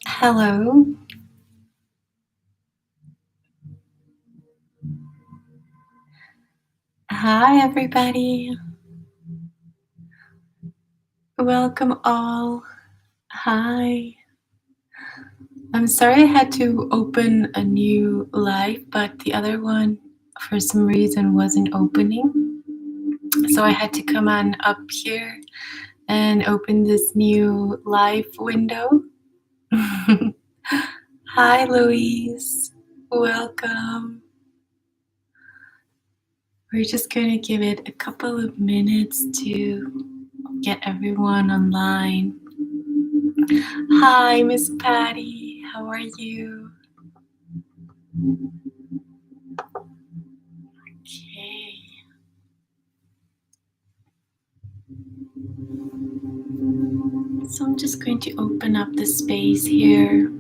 Hello. Hi, everybody. Welcome all. Hi. I'm sorry I had to open a new live, but the other one, for some reason, wasn't opening. So I had to come on up here and open this new live window. Hi, Louise. Welcome. We're just going to give it a couple of minutes to get everyone online. Hi, Miss Patty. How are you? Okay. So I'm just going to open up the space here.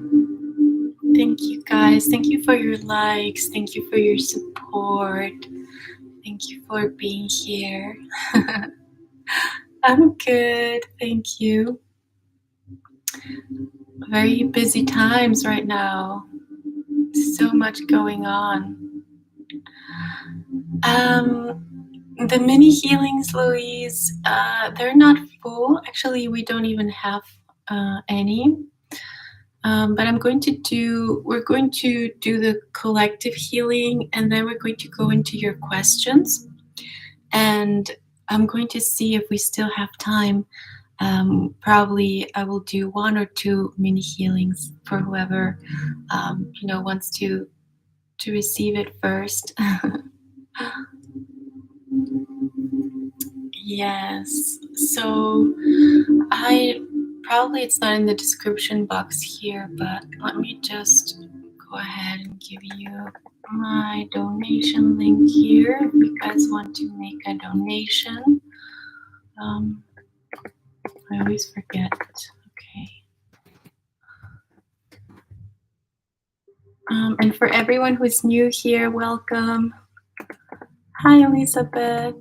Thank you guys. Thank you for your likes. Thank you for your support. Thank you for being here. I'm good. Thank you. Very busy times right now. So much going on. The mini healings, Louise, they're not full. Actually, we don't even have any. But we're going to do the collective healing, and then we're going to go into your questions. And I'm going to see if we still have time. Probably I will do 1 or 2 mini healings for whoever wants to receive it first. Yes. So it's not in the description box here, but let me just go ahead and give you my donation link here if you guys want to make a donation. I always forget. Okay. And for everyone who's new here, welcome. Hi, Elizabeth.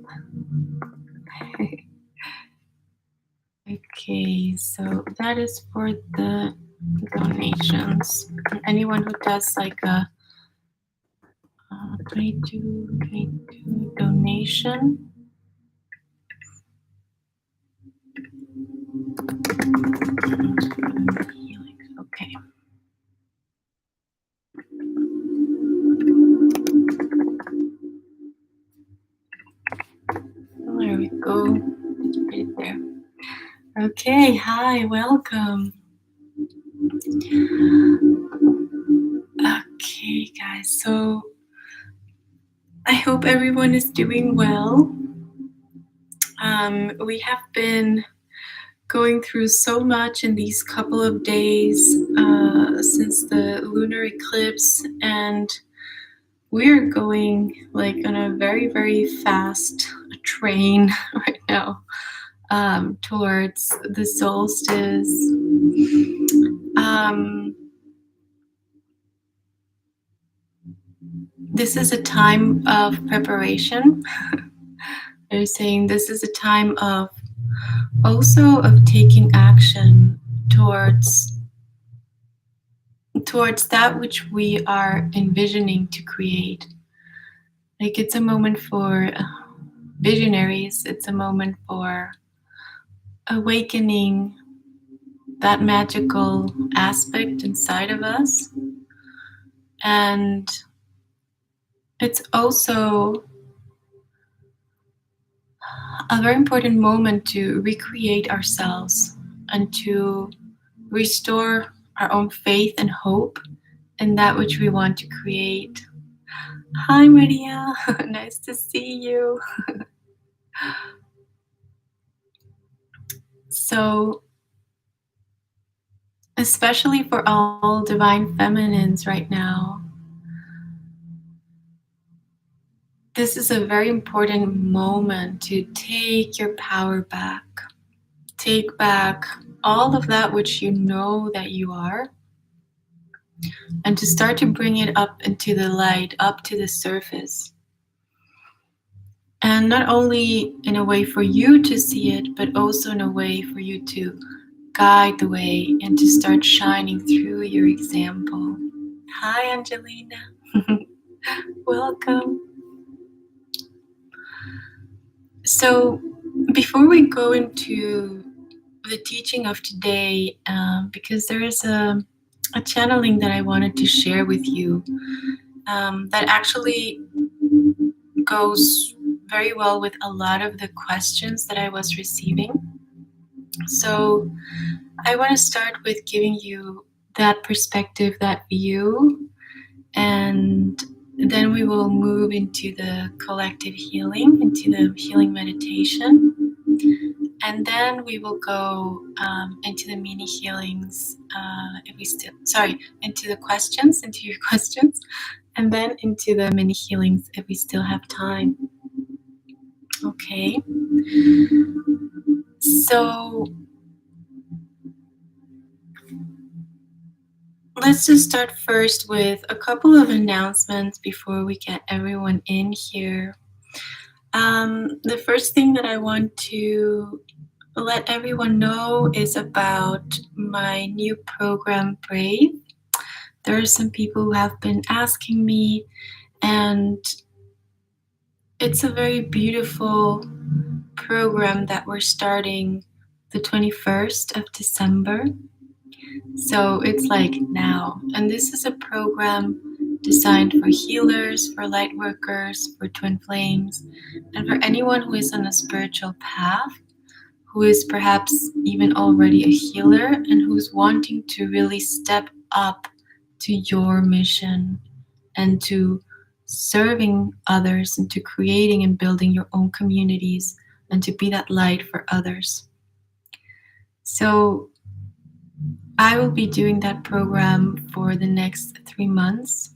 Okay, so that is for the donations. Anyone who does like a 22 donation. Okay. There we go. Right there. Okay, hi, welcome. Okay, guys, so I hope everyone is doing well. We have been going through so much in these couple of days since the lunar eclipse, and we're going like on a very, very fast train right now towards the solstice. This is a time of preparation. They're saying this is a time of taking action towards that which we are envisioning to create. Like, it's a moment for visionaries. It's a moment for awakening that magical aspect inside of us. And it's also a very important moment to recreate ourselves and to restore our own faith and hope in that which we want to create. Hi, Maria. Nice to see you. So, especially for all divine feminines right now, this is a very important moment to take your power back. Take back all of that which you know that you are, and to start to bring it up into the light, up to the surface. And not only in a way for you to see it, but also in a way for you to guide the way and to start shining through your example. Hi, Angelina. Welcome. So, before we go into the teaching of today, because there is a channeling that I wanted to share with you that actually goes very well with a lot of the questions that I was receiving. So, I want to start with giving you that perspective, that view, and then we will move into the collective healing, into the healing meditation. And then we will go into the mini healings, into the questions, into your questions, and then into the mini healings if we still have time. Okay. So let's just start first with a couple of announcements before we get everyone in here. The first thing that I want to let everyone know is about my new program, Brave. There are some people who have been asking me, and it's a very beautiful program that we're starting the 21st of December. So it's like now. And this is a program designed for healers, for light workers, for twin flames, and for anyone who is on a spiritual path, who is perhaps even already a healer and who's wanting to really step up to your mission and to serving others and to creating and building your own communities and to be that light for others. So I will be doing that program for the next 3 months.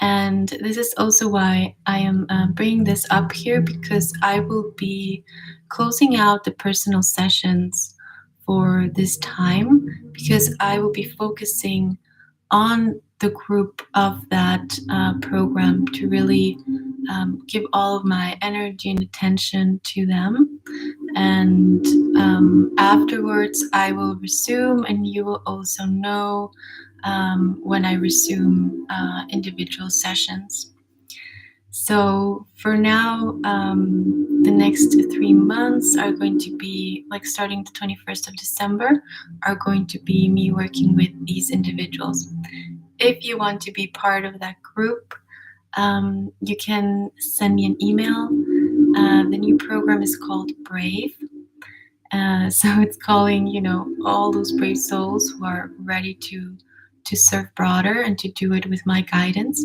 And this is also why I am bringing this up here, because I will be closing out the personal sessions for this time, because I will be focusing on the group of that program to really give all of my energy and attention to them. And afterwards, I will resume, and you will also know when I resume individual sessions. So for now, the next 3 months are going to be, like starting the 21st of December, are going to be me working with these individuals. If you want to be part of that group, you can send me an email. The new program is called Brave. So it's calling, all those brave souls who are ready to serve broader and to do it with my guidance.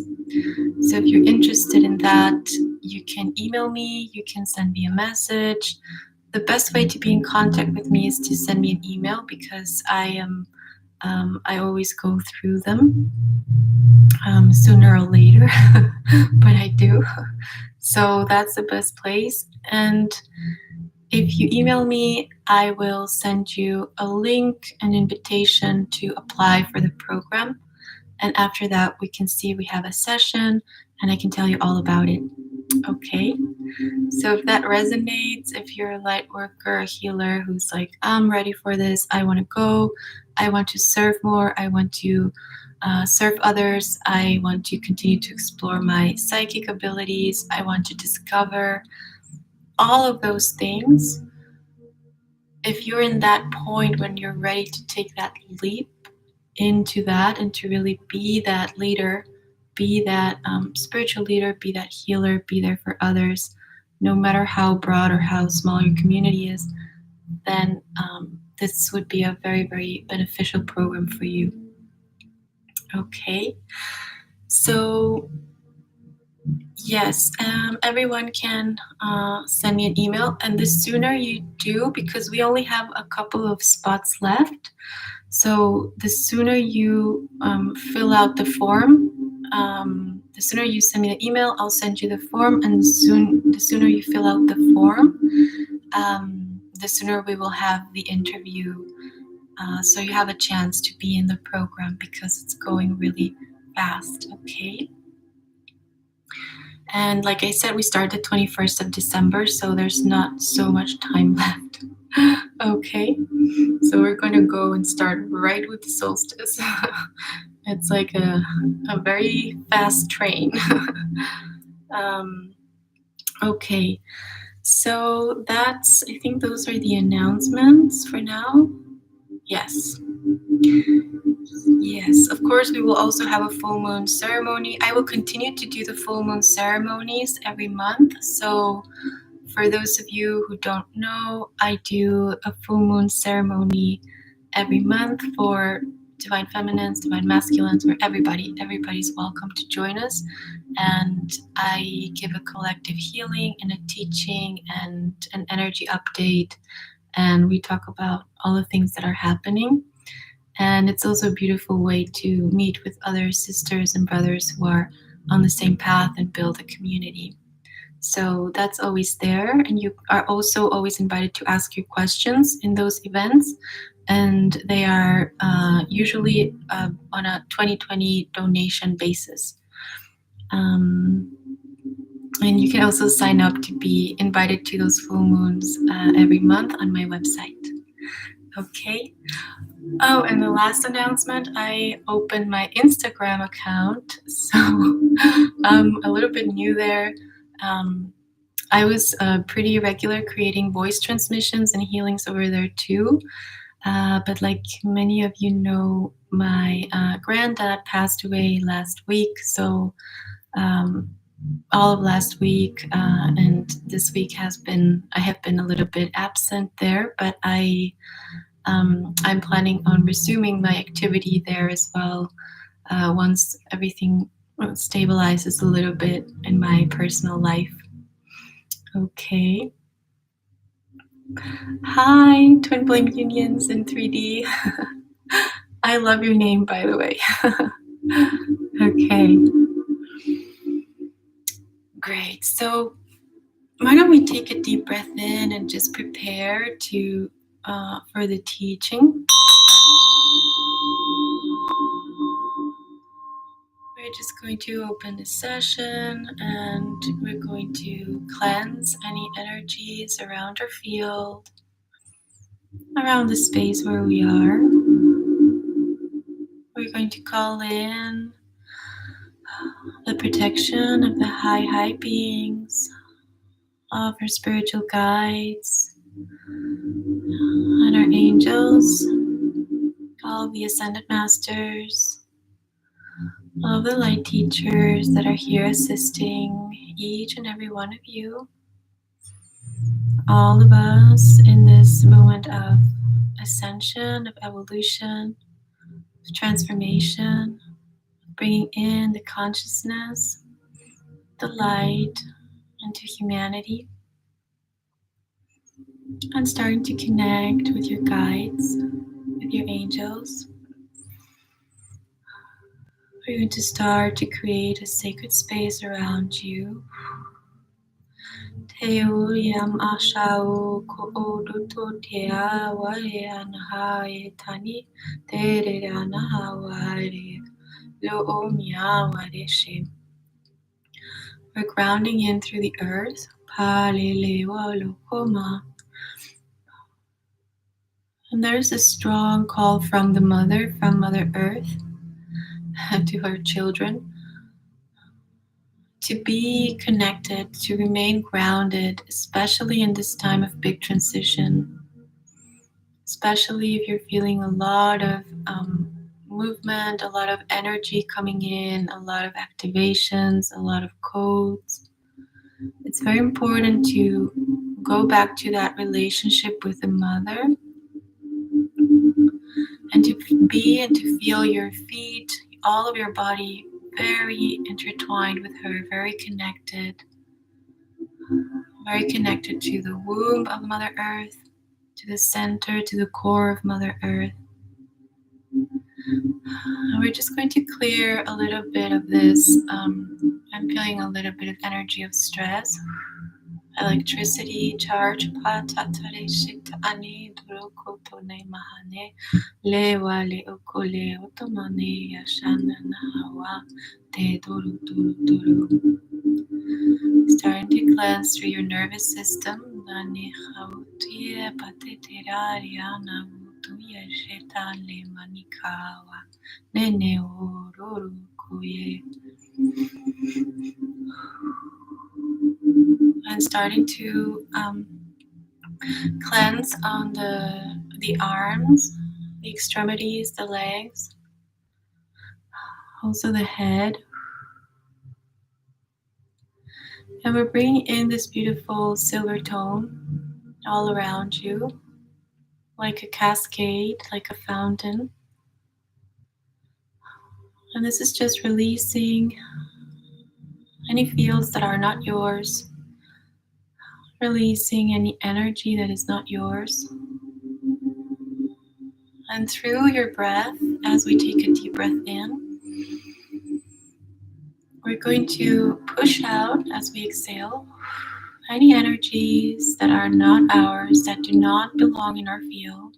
So if you're interested in that, you can email me, you can send me a message. The best way to be in contact with me is to send me an email, because I always go through them sooner or later, but I do. So that's the best place. And if you email me, I will send you a link, an invitation to apply for the program. And after that, we can see we have a session and I can tell you all about it. Okay. So if that resonates, if you're a light worker, a healer who's like, I'm ready for this, I want to go, I want to serve more, I want to serve others, I want to continue to explore my psychic abilities, I want to discover all of those things. If you're in that point when you're ready to take that leap into that and to really be that leader, be that spiritual leader, be that healer, be there for others, no matter how broad or how small your community is, then this would be a very, very beneficial program for you. Okay, so yes, everyone can send me an email, and the sooner you do, because we only have a couple of spots left, so the sooner you fill out the form, the sooner you send me the email, I'll send you the form, and the sooner you fill out the form, the sooner we will have the interview, so you have a chance to be in the program, because it's going really fast. Okay. And like I said, we start the 21st of December, so there's not so much time left. Okay, so we're going to go and start right with the solstice. It's like a very fast train. um, okay, so I think those are the announcements for now. Yes. Yes, of course, we will also have a full moon ceremony. I will continue to do the full moon ceremonies every month. So, for those of you who don't know, I do a full moon ceremony every month for divine feminines, divine masculines, for everybody. Everybody's welcome to join us. And I give a collective healing and a teaching and an energy update. And we talk about all the things that are happening. And it's also a beautiful way to meet with other sisters and brothers who are on the same path and build a community. So that's always there. And you are also always invited to ask your questions in those events. And they are usually on a 2020 donation basis. And you can also sign up to be invited to those full moons every month on my website. Okay. Oh, and the last announcement, I opened my Instagram account. So I'm a little bit new there. I was pretty regular creating voice transmissions and healings over there too. But like many of you know, my granddad passed away last week. So all of last week and this week I have been a little bit absent there, but I'm planning on resuming my activity there as well once everything stabilizes a little bit in my personal life. Okay. Hi, twin flame unions in 3D. I love your name, by the way. Okay. Great. So why don't we take a deep breath in and just prepare to for the teaching. We're just going to open the session and we're going to cleanse any energies around our field, around the space where we are. We're going to call in the protection of the high beings, of our spiritual guides, and our angels, all the ascended masters, all the light teachers that are here assisting each and every one of you, all of us in this moment of ascension, of evolution, of transformation, bringing in the consciousness, the light into humanity, and starting to connect with your guides, with your angels. We're going to start to create a sacred space around you. Teuriam ashau ko oduto tea warian hae tani terana hawari lo omia warishe. We're grounding in through the earth. Palelewa lokoma. And there's a strong call from the mother, from Mother Earth, to her children, to be connected, to remain grounded, especially in this time of big transition, especially if you're feeling a lot of movement, a lot of energy coming in, a lot of activations, a lot of codes. It's very important to go back to that relationship with the mother and to be and to feel your feet, all of your body very intertwined with her, very connected to the womb of Mother Earth, to the center, to the core of Mother Earth. And we're just going to clear a little bit of this. I'm feeling a little bit of energy of stress, electricity, charge. Lewa le okole otomane yashana nahawa te duru duru duru. Starting to cleanse through your nervous system. And starting to cleanse on the arms, the extremities, the legs, also the head. And we're bringing in this beautiful silver tone all around you, like a cascade, like a fountain. And this is just releasing any fields that are not yours, releasing any energy that is not yours. And through your breath, as we take a deep breath in, we're going to push out as we exhale any energies that are not ours, that do not belong in our field.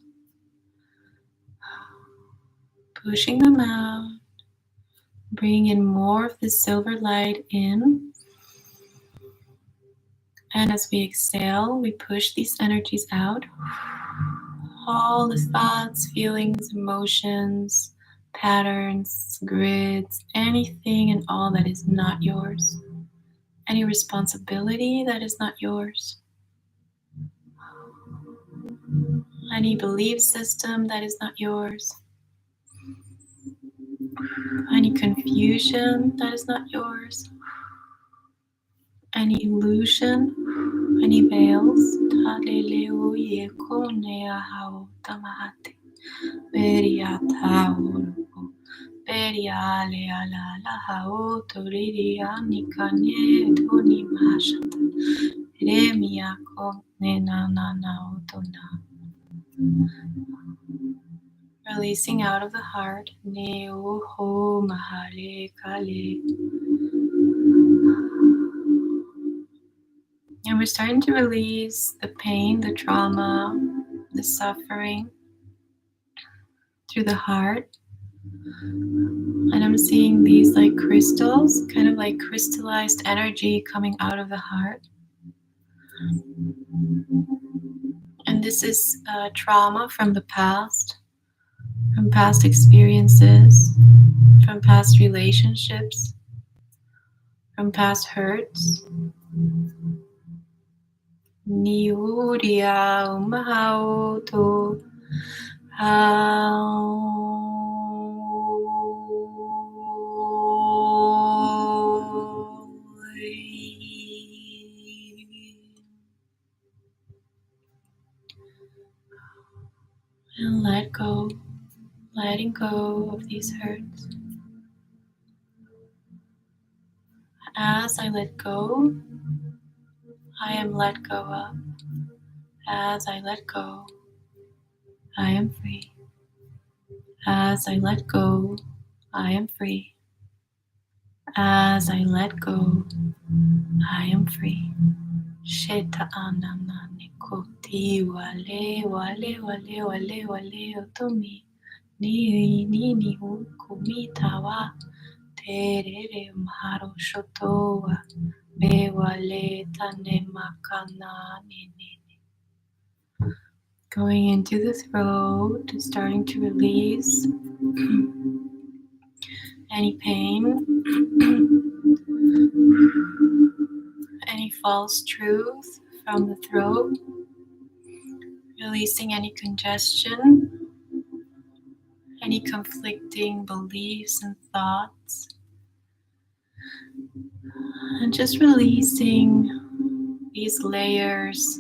Pushing them out, bringing in more of the silver light in. And as we exhale, we push these energies out. All the thoughts, feelings, emotions, patterns, grids, anything and all that is not yours. Any responsibility that is not yours. Any belief system that is not yours. Any confusion that is not yours. Any illusion, any veils. Releasing out of the heart. And we're starting to release the pain, the trauma, the suffering through the heart. And I'm seeing these like crystals, kind of like crystallized energy coming out of the heart. And this is trauma from the past, from past experiences, from past relationships, from past hurts. Niuria umahauto and let go, letting go of these hurts. As I let go, I am let go of. As I let go, I am free. As I let go, I am free. As I let go, I am free. Sheta anana nikoti wale wale wale wale wale otomi ni kumitawa terere maharo shotowa be wale tane makana nene. Going into the throat, starting to release any pain, any false truth from the throat, releasing any congestion, any conflicting beliefs and thoughts, and just releasing these layers,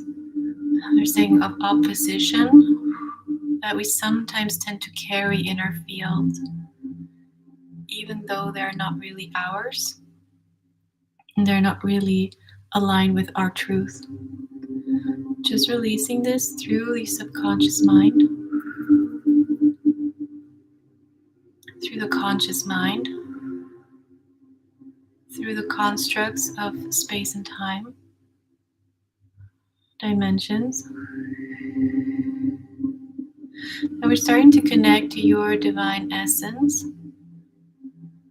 they're saying, of opposition that we sometimes tend to carry in our field, even though they're not really ours, and they're not really aligned with our truth. Just releasing this through the subconscious mind, through the conscious mind, through the constructs of space and time, dimensions. And we're starting to connect to your divine essence,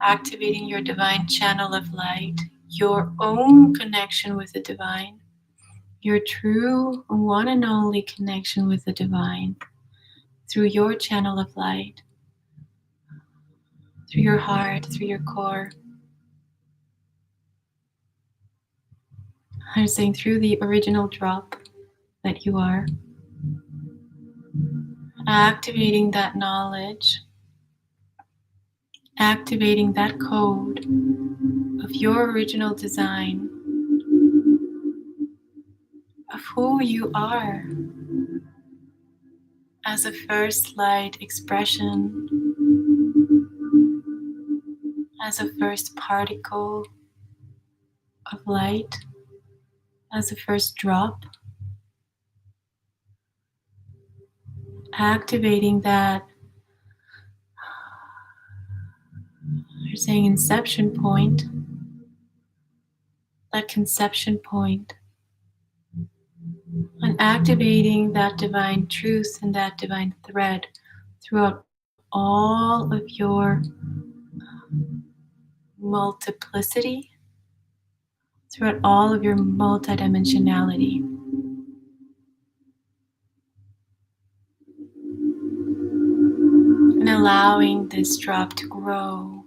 activating your divine channel of light, your own connection with the divine, your true one and only connection with the divine through your channel of light, through your heart, through your core. I'm saying through the original drop that you are, activating that knowledge, activating that code of your original design, of who you are as a first light expression, as a first particle of light, as a first drop, activating that, you're saying inception point, that conception point, and activating that divine truth and that divine thread throughout all of your multiplicity, throughout all of your multidimensionality. And allowing this drop to grow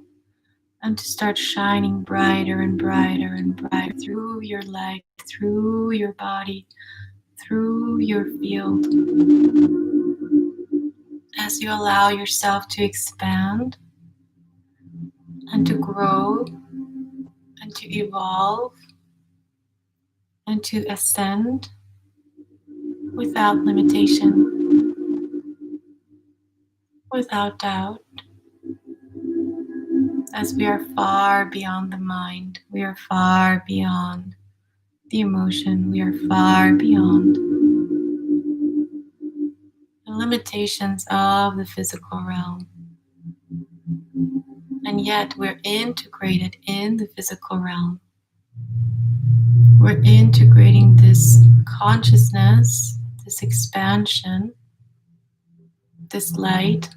and to start shining brighter and brighter and brighter through your light, through your body, through your field. As you allow yourself to expand and to grow and to evolve and to ascend without limitation, without doubt, as we are far beyond the mind, we are far beyond the emotion, we are far beyond the limitations of the physical realm. And yet we're integrated in the physical realm. We're integrating this consciousness, this expansion, this light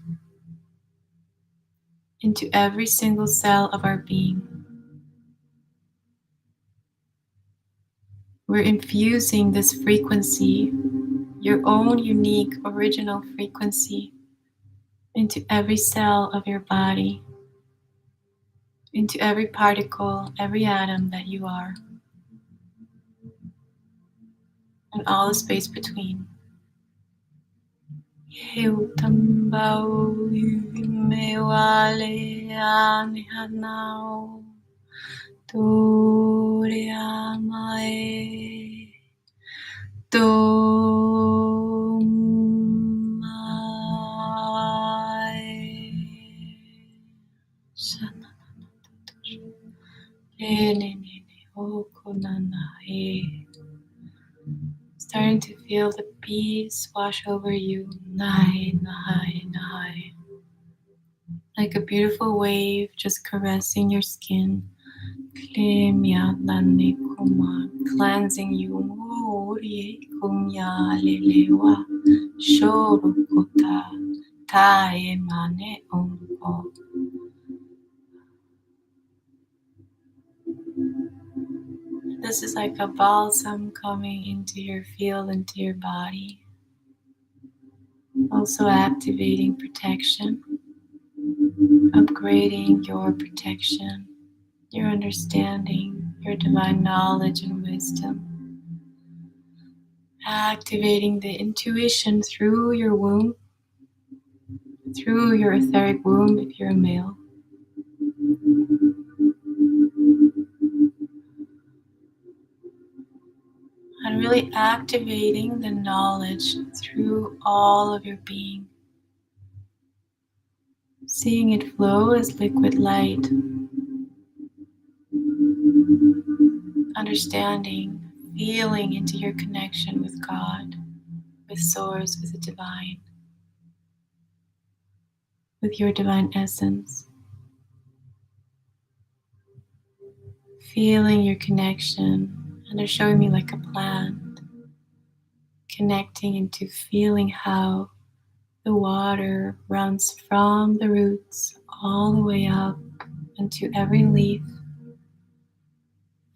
into every single cell of our being. We're infusing this frequency, your own unique original frequency, into every cell of your body, into every particle, every atom that you are, and all the space between. Starting to feel the peace wash over you, nai, nai, nai. Like a beautiful wave just caressing your skin. Cleansing you. This is like a balsam coming into your field, into your body. Also activating protection, upgrading your protection, your understanding, your divine knowledge and wisdom. Activating the intuition through your womb, through your etheric womb if you're a male. And really activating the knowledge through all of your being. Seeing it flow as liquid light. Understanding, feeling into your connection with God, with Source, with the divine, with your divine essence. Feeling your connection, and they're showing me like a plant, connecting into feeling how the water runs from the roots all the way up into every leaf,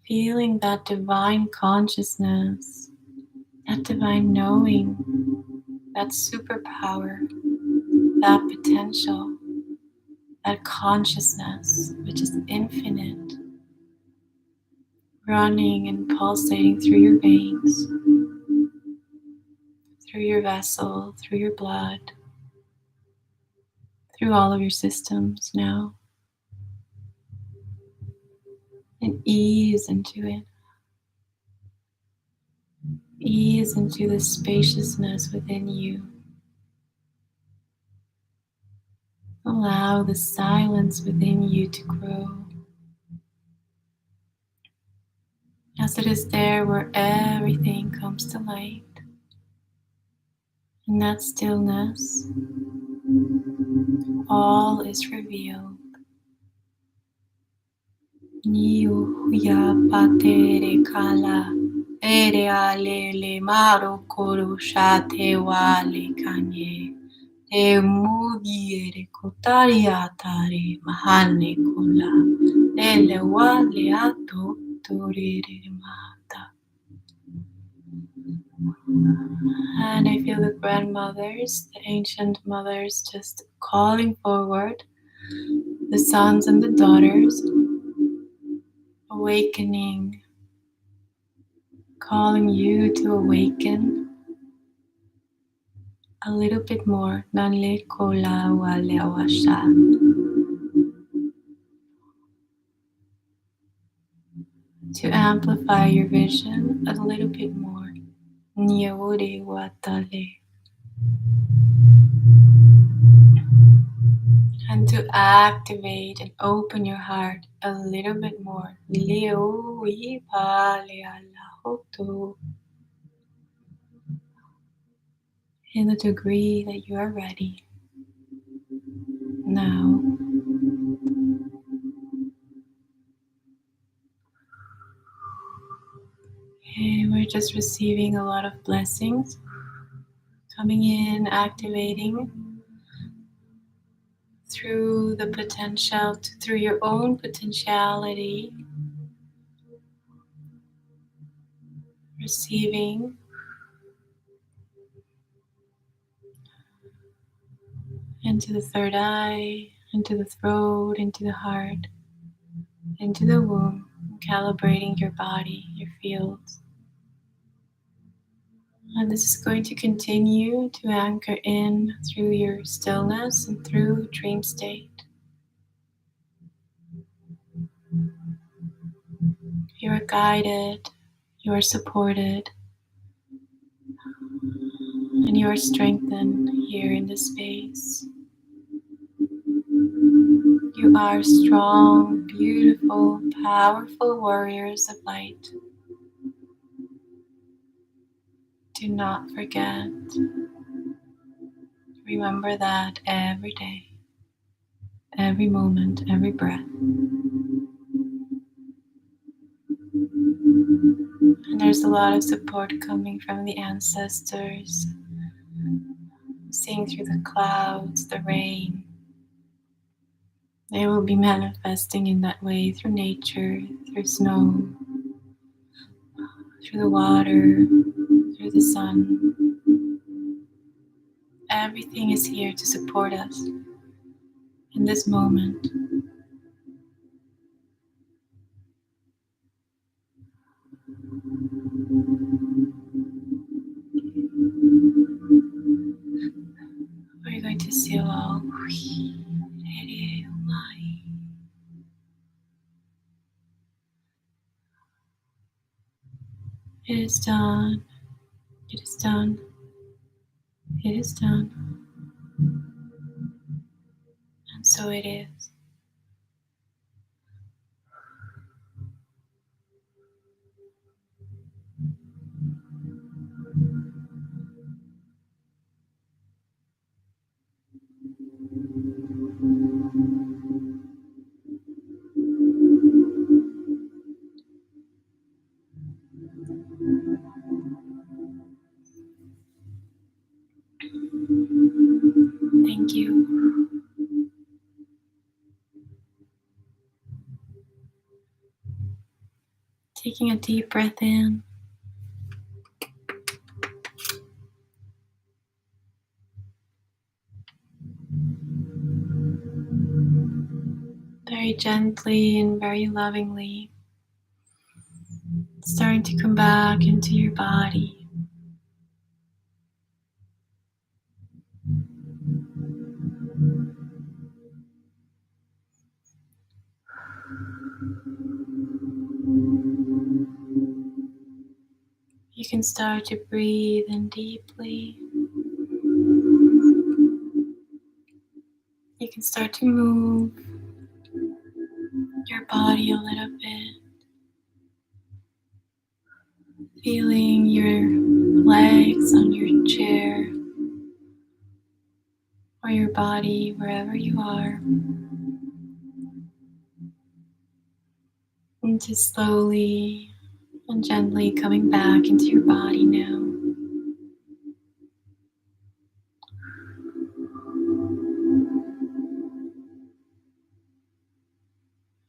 feeling that divine consciousness, that divine knowing, that superpower, that potential, that consciousness which is infinite, running and pulsating through your veins, through your vessel, through your blood, through all of your systems now, and ease into it. Ease into the spaciousness within you. Allow the silence within you to grow, as it is there where everything comes to light. In that stillness, all is revealed. Niu ya patere kala ere alele maro koro shate wale kanye e mugiere kotari atare mahane kola ele wale ato torere mata. And I feel the grandmothers, the ancient mothers, just calling forward the sons and the daughters, awakening, calling you to awaken a little bit more. Nanle kola wale awasha. To amplify your vision a little bit more. Nyawure watale. And to activate and open your heart a little bit more. Leo ipale alahoto. In the degree that you are ready. Now, and we're just receiving a lot of blessings coming in, activating through the potential, through your own potentiality, receiving into the third eye, into the throat, into the heart, into the womb, calibrating your body, your fields. And this is going to continue to anchor in through your stillness and through dream state. You are guided, you are supported, and you are strengthened here in this space. You are strong, beautiful, powerful warriors of light. Do not forget. Remember that every day, every moment, every breath. And there's a lot of support coming from the ancestors, seeing through the clouds, the rain. They will be manifesting in that way through nature, through snow, through the water, through the sun. Everything is here to support us in this moment. We're going to seal all. It is done. It is done. It is done. And so it is. Thank you. Taking a deep breath in. Very gently and very lovingly, starting to come back into your body. You can start to breathe in deeply. You can start to move your body a little bit, feeling your legs on your chair or your body wherever you are. And just slowly and gently coming back into your body now.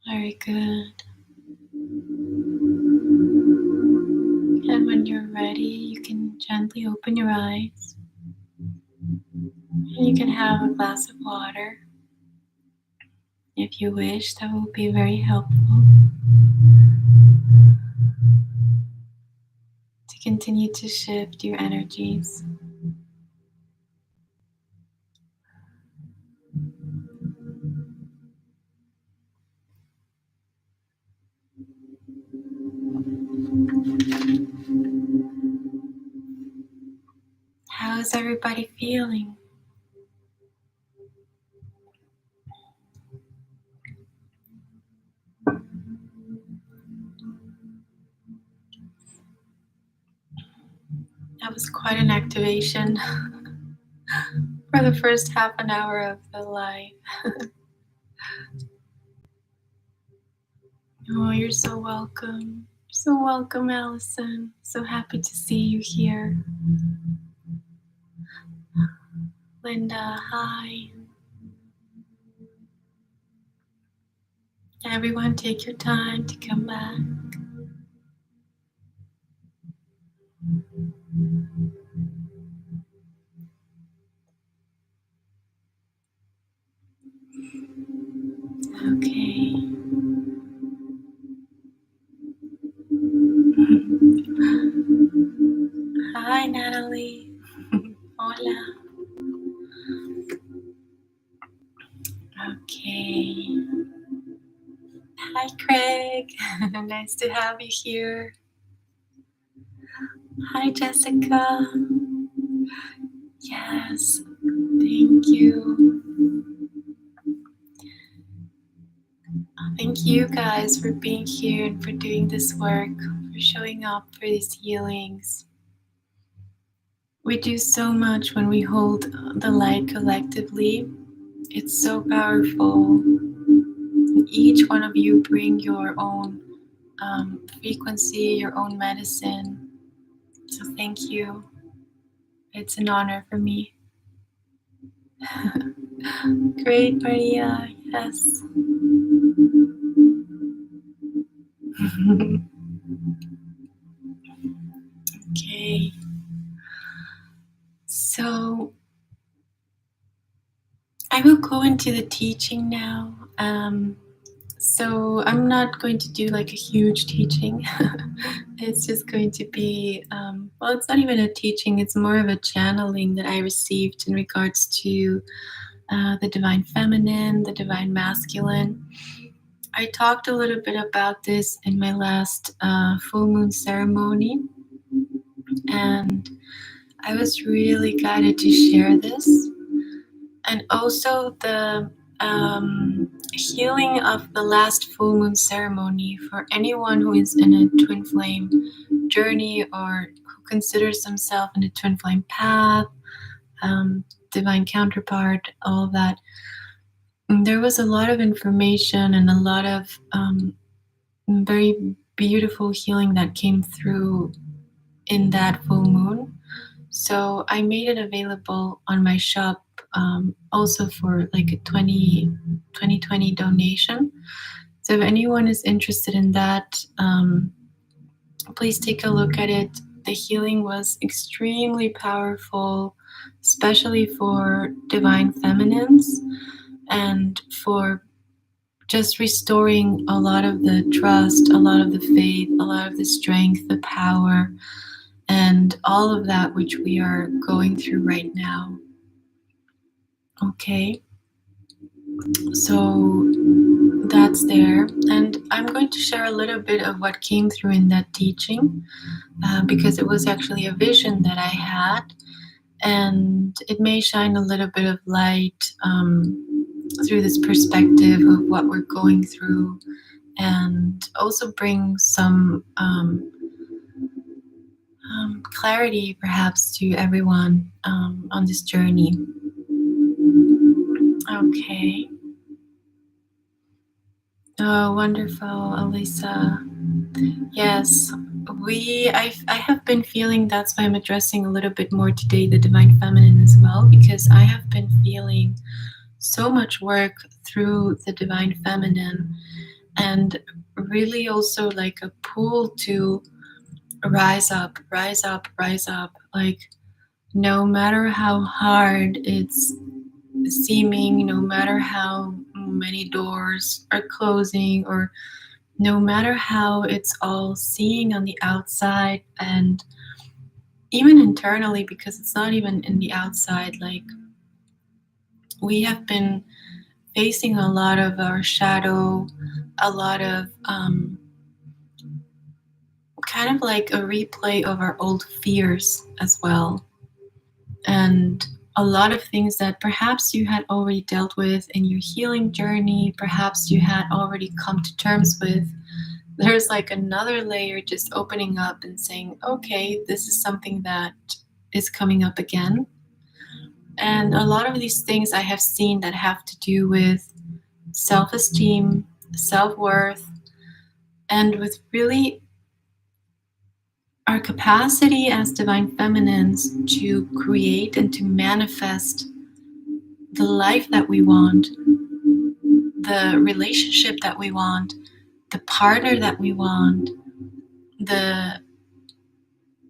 Very good. And when you're ready, you can gently open your eyes. And you can have a glass of water if you wish. That will be very helpful to continue to shift your energies. How's everybody feeling? That was quite an activation for the first half an hour of the live. Oh, you're so welcome. So welcome, Allison. So happy to see you here. Linda, hi. Everyone, take your time to come back. Okay. Hi, Natalie. Hola. Okay. Hi, Craig. Nice to have you here. Hi, Jessica. Yes, thank you. Thank you guys for being here and for doing this work, for showing up for these healings. We do so much when we hold the light collectively. It's so powerful. Each one of you bring your own frequency, your own medicine. So thank you. It's an honor for me. Great, Maria. Yes. Okay. So I will go into the teaching now. So I'm not going to do like a huge teaching. It's just going to be, well, it's not even a teaching. It's more of a channeling that I received in regards to the divine feminine, the divine masculine. I talked a little bit about this in my last full moon ceremony, and I was really guided to share this. And also the healing of the last full moon ceremony for anyone who is in a twin flame journey or who considers themselves in a twin flame path, divine counterpart, all of that. And there was a lot of information and a lot of very beautiful healing that came through in that full moon. So I made it available on my shop also for like a 2020 donation. So if anyone is interested in that, please take a look at it. The healing was extremely powerful, especially for divine feminines and for just restoring a lot of the trust, a lot of the faith, a lot of the strength, the power, and all of that which we are going through right now. Okay, so that's there. And I'm going to share a little bit of what came through in that teaching because it was actually a vision that I had, and it may shine a little bit of light through this perspective of what we're going through, and also bring some clarity perhaps to everyone on this journey. Okay. Oh, wonderful, Elisa. Yes, I have been feeling, that's why I'm addressing a little bit more today the divine feminine as well, because I have been feeling so much work through the divine feminine, and really also like a pull to rise up, rise up, rise up. Like, no matter how hard it's seeming, no matter how many doors are closing, or no matter how it's all seeing on the outside and even internally, because it's not even in the outside, like we have been facing a lot of our shadow, a lot of kind of like a replay of our old fears as well. And a lot of things that perhaps you had already dealt with in your healing journey, perhaps you had already come to terms with. There's like another layer just opening up and saying, okay, this is something that is coming up again. And a lot of these things I have seen that have to do with self-esteem, self-worth, and with really our capacity as divine feminines to create and to manifest the life that we want, the relationship that we want, the partner that we want, the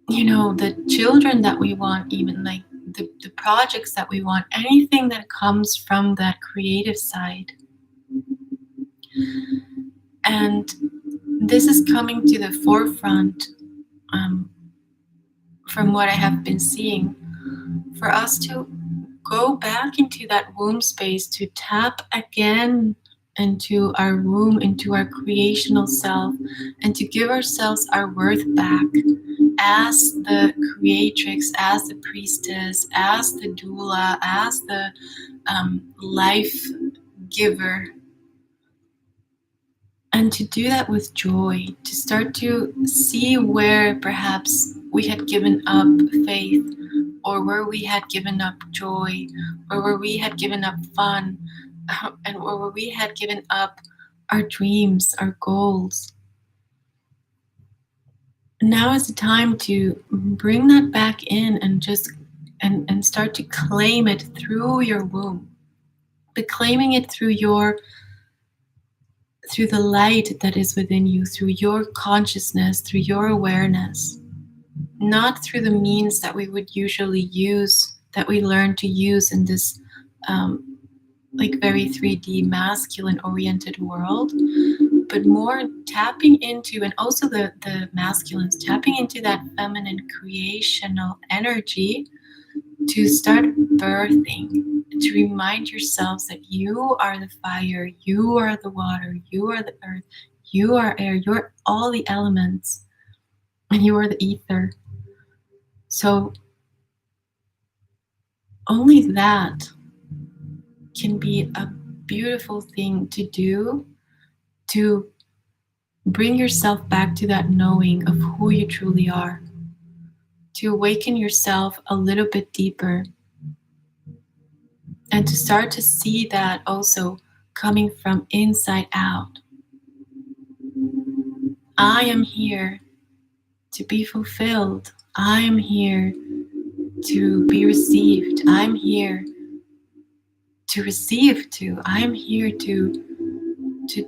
the children that we want, even like the projects that we want, anything that comes from that creative side. And this is coming to the forefront from what I have been seeing, for us to go back into that womb space, to tap again into our womb, into our creational self, and to give ourselves our worth back as the creatrix, as the priestess, as the doula, as the life giver. And to do that with joy, to start to see where perhaps we had given up faith, or where we had given up joy, or where we had given up fun, or where we had given up our dreams, our goals. Now is the time to bring that back in and just and start to claim it through your womb, but claiming it through the light that is within you, through your consciousness, through your awareness, not through the means that we would usually use, that we learn to use in this like very 3D masculine oriented world, but more tapping into, and also the masculines tapping into that feminine creational energy to start birthing, to remind yourselves that you are the fire, you are the water, you are the earth, you are air, you're all the elements, and you are the ether. So only that can be a beautiful thing to do, to bring yourself back to that knowing of who you truly are, to awaken yourself a little bit deeper, and to start to see that also coming from inside out. I am here to be fulfilled. I am here to be received. I'm here to receive too. I'm here to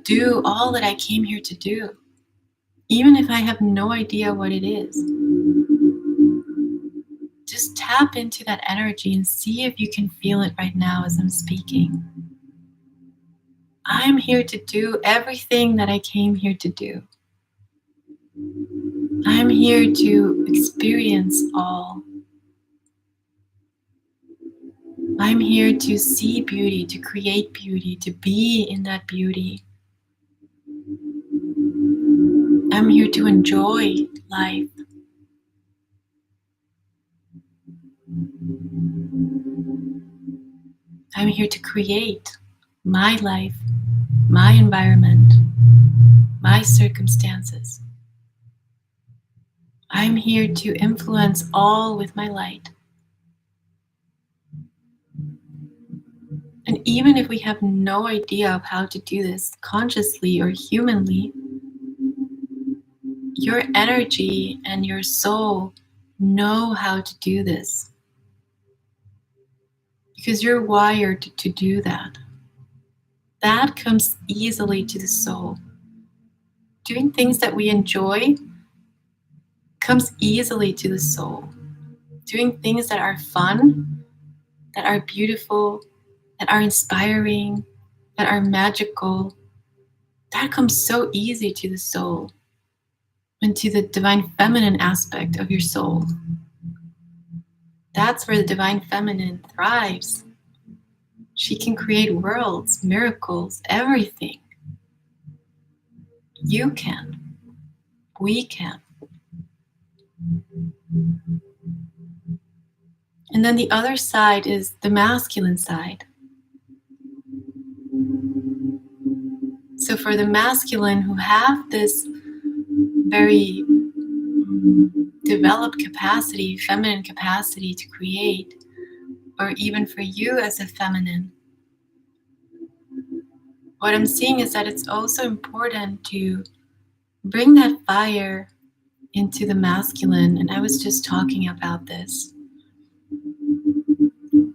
do all that I came here to do. even if I have no idea what it is. Just tap into that energy and see if you can feel it right now as I'm speaking. I'm here to do everything that I came here to do. I'm here to experience all. I'm here to see beauty, to create beauty, to be in that beauty. I'm here to enjoy life. I'm here to create my life, my environment, my circumstances. I'm here to influence all with my light. And even if we have no idea of how to do this consciously or humanly, your energy and your soul know how to do this because you're wired to do that. That comes easily to the soul. Doing things that we enjoy comes easily to the soul. Doing things that are fun, that are beautiful, that are inspiring, that are magical, that comes so easy to the soul and to the divine feminine aspect of your soul. That's where the divine feminine thrives. She can create worlds, miracles, everything. You can. We can. And then the other side is the masculine side. So for the masculine who have this very developed capacity, feminine capacity to create, or even for you as a feminine, what I'm seeing is that it's also important to bring that fire into the masculine. And I was just talking about this.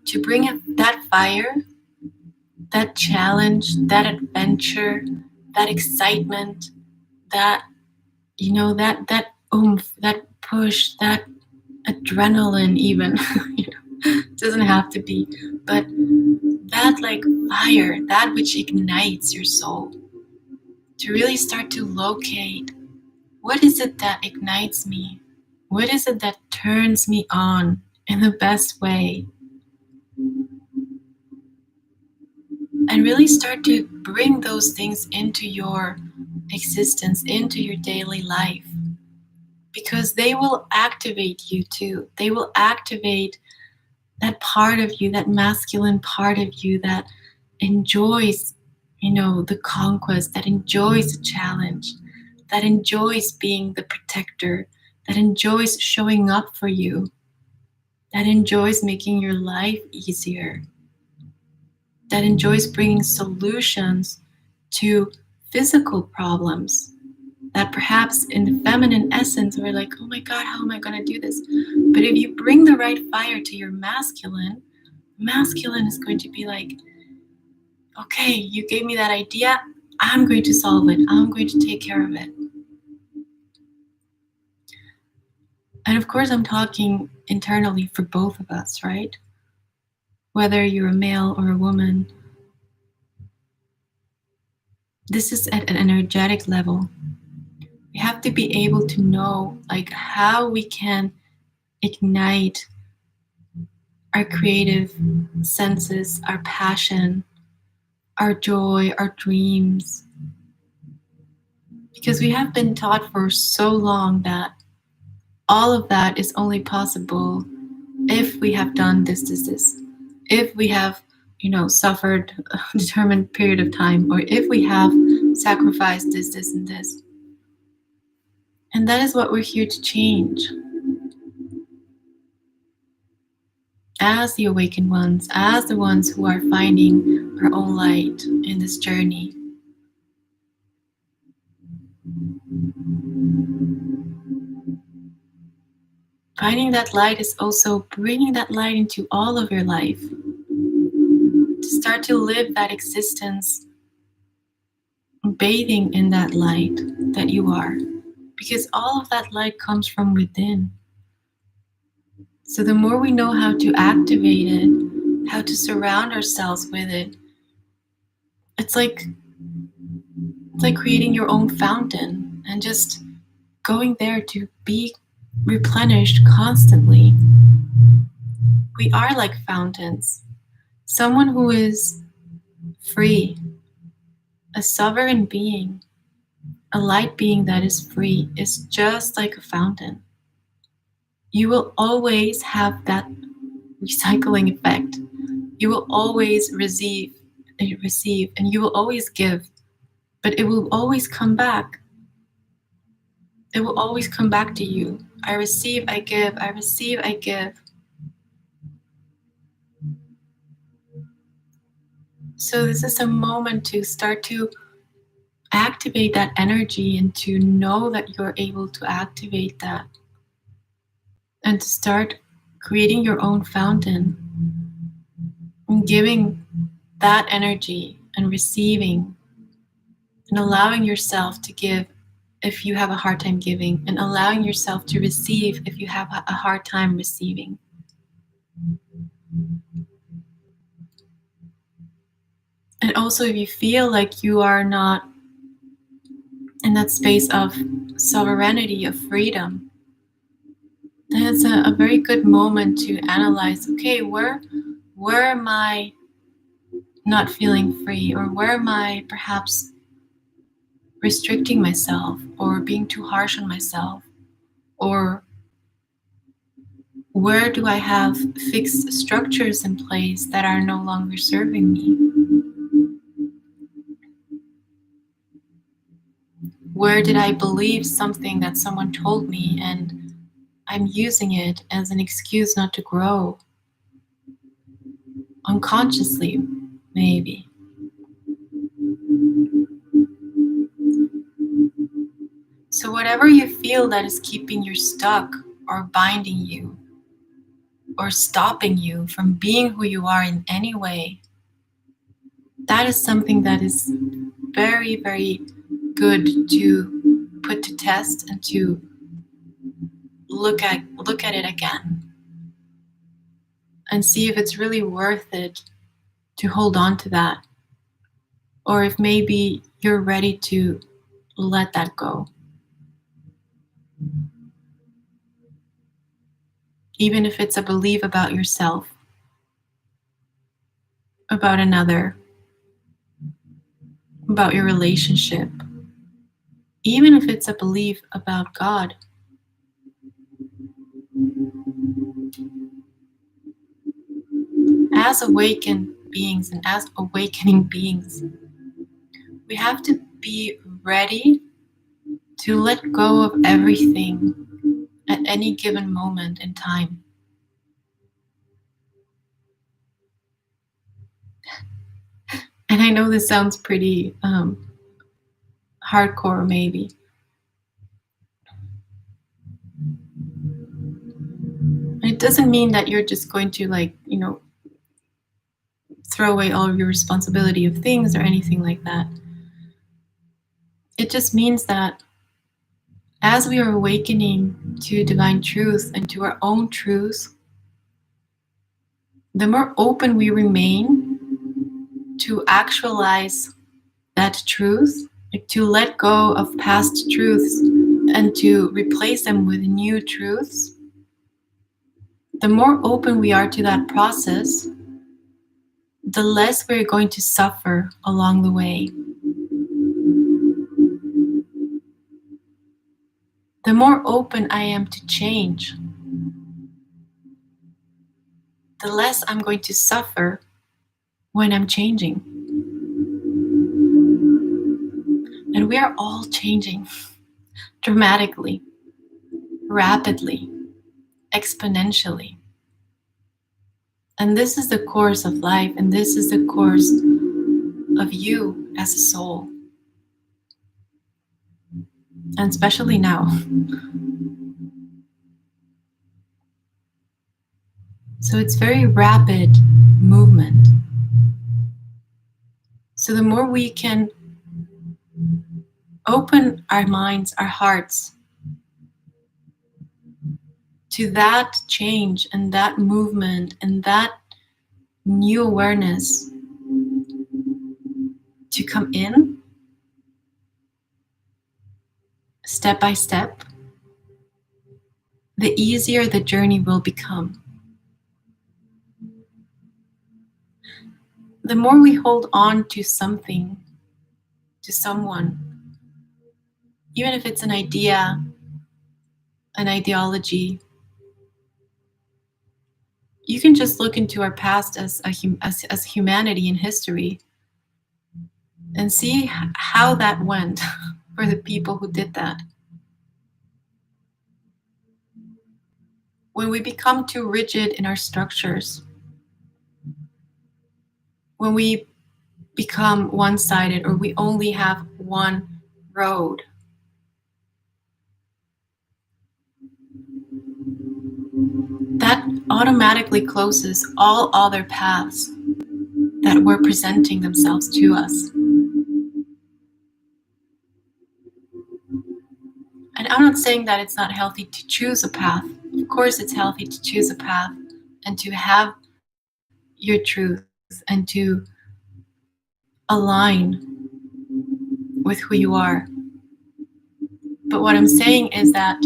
To bring that fire, that challenge, that adventure, that excitement, that, that oomph, that push, that adrenaline even, it doesn't have to be, but that like fire, that which ignites your soul, to really start to locate what is it that ignites me? What is it that turns me on in the best way? And really start to bring those things into your existence, into your daily life, because they will activate you too. They will activate that part of you, that masculine part of you that enjoys, the conquest, that enjoys the challenge, that enjoys being the protector, that enjoys showing up for you, that enjoys making your life easier, that enjoys bringing solutions to physical problems that perhaps in the feminine essence we're like, oh my God, how am I going to do this? But if you bring the right fire to your masculine is going to be like, okay, you gave me that idea, I'm going to solve it, I'm going to take care of it. And of course I'm talking internally for both of us, right? Whether you're a male or a woman, this is at an energetic level. We have to be able to know like how we can ignite our creative senses, our passion, our joy, our dreams. Because we have been taught for so long that all of that is only possible if we have done this. If we have, suffered a determined period of time, or if we have sacrificed this, and this. And that is what we're here to change. As the awakened ones, as the ones who are finding our own light in this journey. Finding that light is also bringing that light into all of your life. To start to live that existence, bathing in that light that you are. because all of that light comes from within. So the more we know how to activate it, how to surround ourselves with it, it's like creating your own fountain and just going there to be replenished constantly. We are like fountains. Someone who is free, a sovereign being, a light being that is free, is just like a fountain. You will always have that recycling effect. You will always receive, and you will always give, but it will always come back. It will always come back to you. I receive, I give, I receive, I give. So this is a moment to start to activate that energy and to know that you're able to activate that and to start creating your own fountain and giving that energy and receiving and allowing yourself to give if you have a hard time giving, and allowing yourself to receive if you have a hard time receiving. And also, if you feel like you are not in that space of sovereignty, of freedom, then it's a very good moment to analyze, okay, where am I not feeling free, or where am I perhaps restricting myself or being too harsh on myself, or where do I have fixed structures in place that are no longer serving me? Where did I believe something that someone told me and I'm using it as an excuse not to grow? Unconsciously, maybe. So, whatever you feel that is keeping you stuck or binding you or stopping you from being who you are in any way, that is something that is very, very good to put to test and to look at it again and see if it's really worth it to hold on to that, or if maybe you're ready to let that go. Even if it's a belief about yourself, about another, about your relationship, even if it's a belief about God. As awakened beings and as awakening beings, we have to be ready to let go of everything at any given moment in time. And I know this sounds pretty hardcore, maybe. And it doesn't mean that you're just going to, throw away all of your responsibility of things or anything like that. It just means that as we are awakening to divine truth and to our own truth, the more open we remain to actualize that truth, like to let go of past truths and to replace them with new truths, the more open we are to that process, the less we're going to suffer along the way. The more open I am to change, the less I'm going to suffer when I'm changing. And we are all changing dramatically, rapidly, exponentially. And this is the course of life, and this is the course of you as a soul. And especially now. So it's very rapid movement. So the more we can open our minds, our hearts to that change and that movement and that new awareness to come in step by step, the easier the journey will become. The more we hold on to something, to someone, even if it's an idea, an ideology, you can just look into our past as humanity in history and see how that went for the people who did that. When we become too rigid in our structures, when we become one-sided or we only have one road, that automatically closes all other paths that were presenting themselves to us. And I'm not saying that it's not healthy to choose a path. Of course, it's healthy to choose a path and to have your truth and to align with who you are. But what I'm saying is that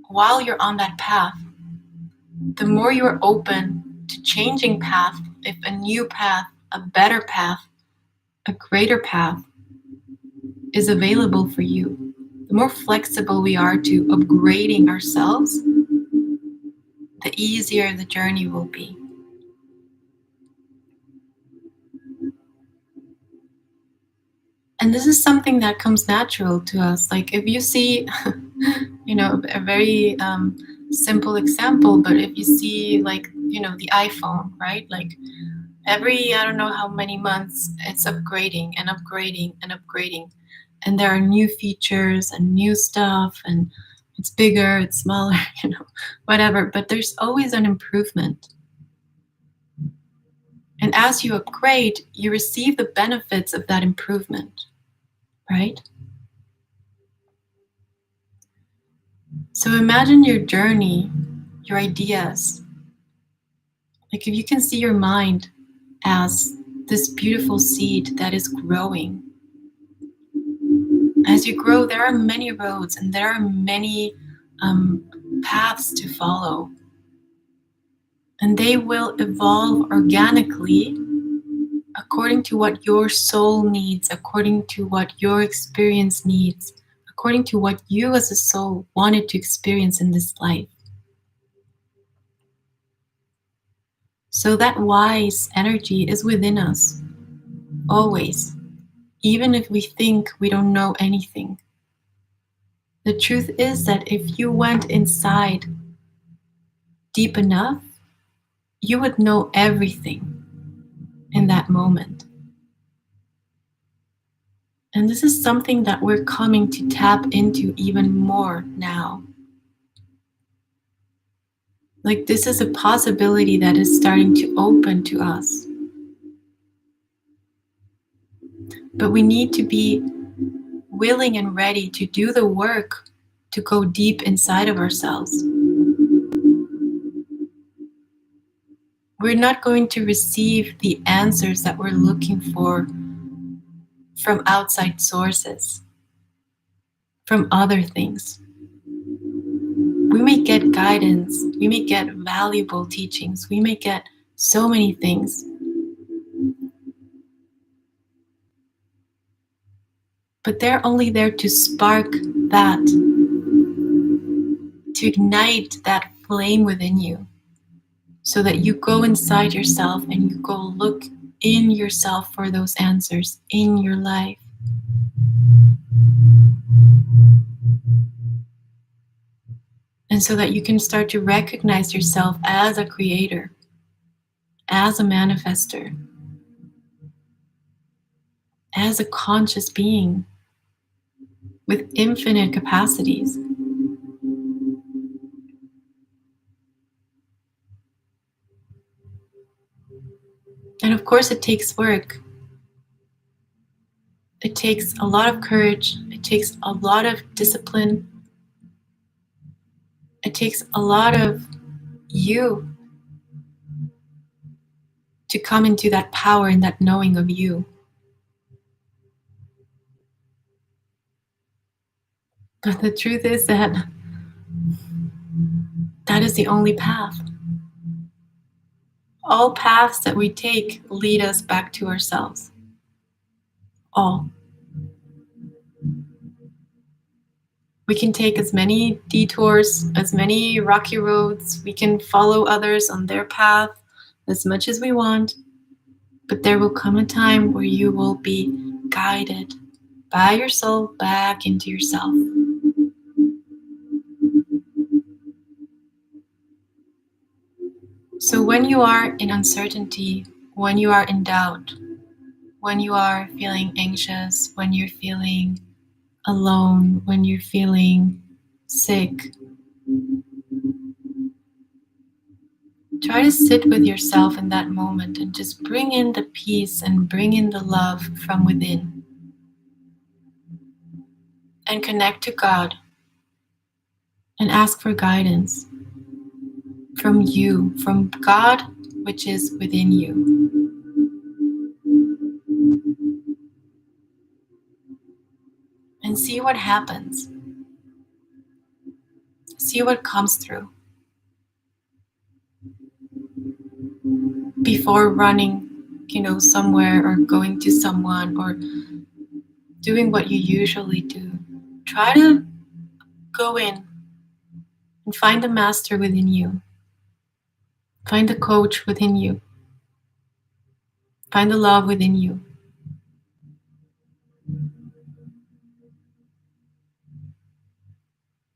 while you're on that path, the more you're open to changing path, if a new path, a better path, a greater path is available for you, the more flexible we are to upgrading ourselves, the easier the journey will be. And this is something that comes natural to us. Like if you see, a very simple example, but if you see like, the iPhone, right? Like every, I don't know how many months, it's upgrading and upgrading and upgrading. And there are new features and new stuff, and it's bigger, it's smaller, whatever. But there's always an improvement. And as you upgrade, you receive the benefits of that improvement, right? So imagine your journey, your ideas. Like if you can see your mind as this beautiful seed that is growing. As you grow, there are many roads and there are many paths to follow. And they will evolve organically according to what your soul needs, according to what your experience needs, according to what you as a soul wanted to experience in this life. So that wise energy is within us, always, even if we think we don't know anything. The truth is that if you went inside deep enough, you would know everything in that moment. And this is something that we're coming to tap into even more now. Like this is a possibility that is starting to open to us. But we need to be willing and ready to do the work to go deep inside of ourselves. We're not going to receive the answers that we're looking for from outside sources, from other things. We may get guidance, we may get valuable teachings, we may get so many things. But they're only there to spark that, to ignite that flame within you, so that you go inside yourself and you go look in yourself for those answers in your life. And so that you can start to recognize yourself as a creator, as a manifester, as a conscious being with infinite capacities. And of course, it takes work. It takes a lot of courage. It takes a lot of discipline. It takes a lot of you to come into that power and that knowing of you. But the truth is that that is the only path. All paths that we take lead us back to ourselves. All. We can take as many detours, as many rocky roads, we can follow others on their path as much as we want, but there will come a time where you will be guided by your soul back into yourself. So when you are in uncertainty, when you are in doubt, when you are feeling anxious, when you're feeling alone, when you're feeling sick, try to sit with yourself in that moment and just bring in the peace and bring in the love from within. And connect to God and ask for guidance from you, from God, which is within you. And see what happens. See what comes through. Before running, somewhere or going to someone or doing what you usually do, try to go in and find the master within you. Find the coach within you. Find the love within you.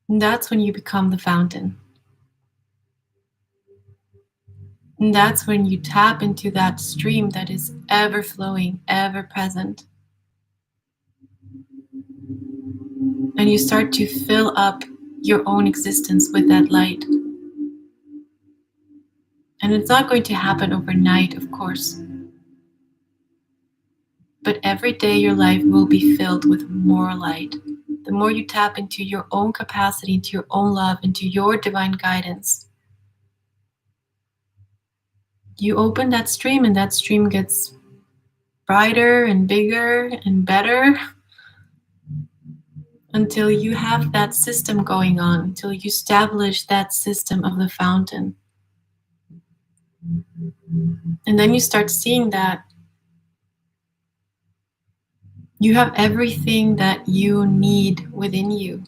And that's when you become the fountain. And that's when you tap into that stream that is ever flowing, ever present. And you start to fill up your own existence with that light. And it's not going to happen overnight, of course. But every day your life will be filled with more light. The more you tap into your own capacity, into your own love, into your divine guidance, you open that stream and that stream gets brighter and bigger and better until you have that system going on, until you establish that system of the fountain. And then you start seeing that you have everything that you need within you.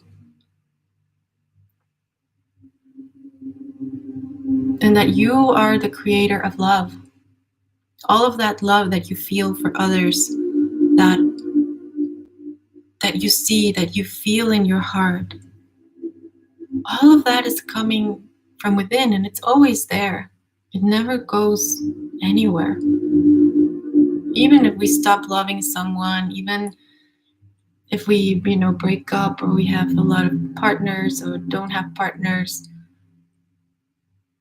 And that you are the creator of love. All of that love that you feel for others, that you see, that you feel in your heart, all of that is coming from within and it's always there. It never goes anywhere. Even if we stop loving someone, even if we, break up or we have a lot of partners or don't have partners,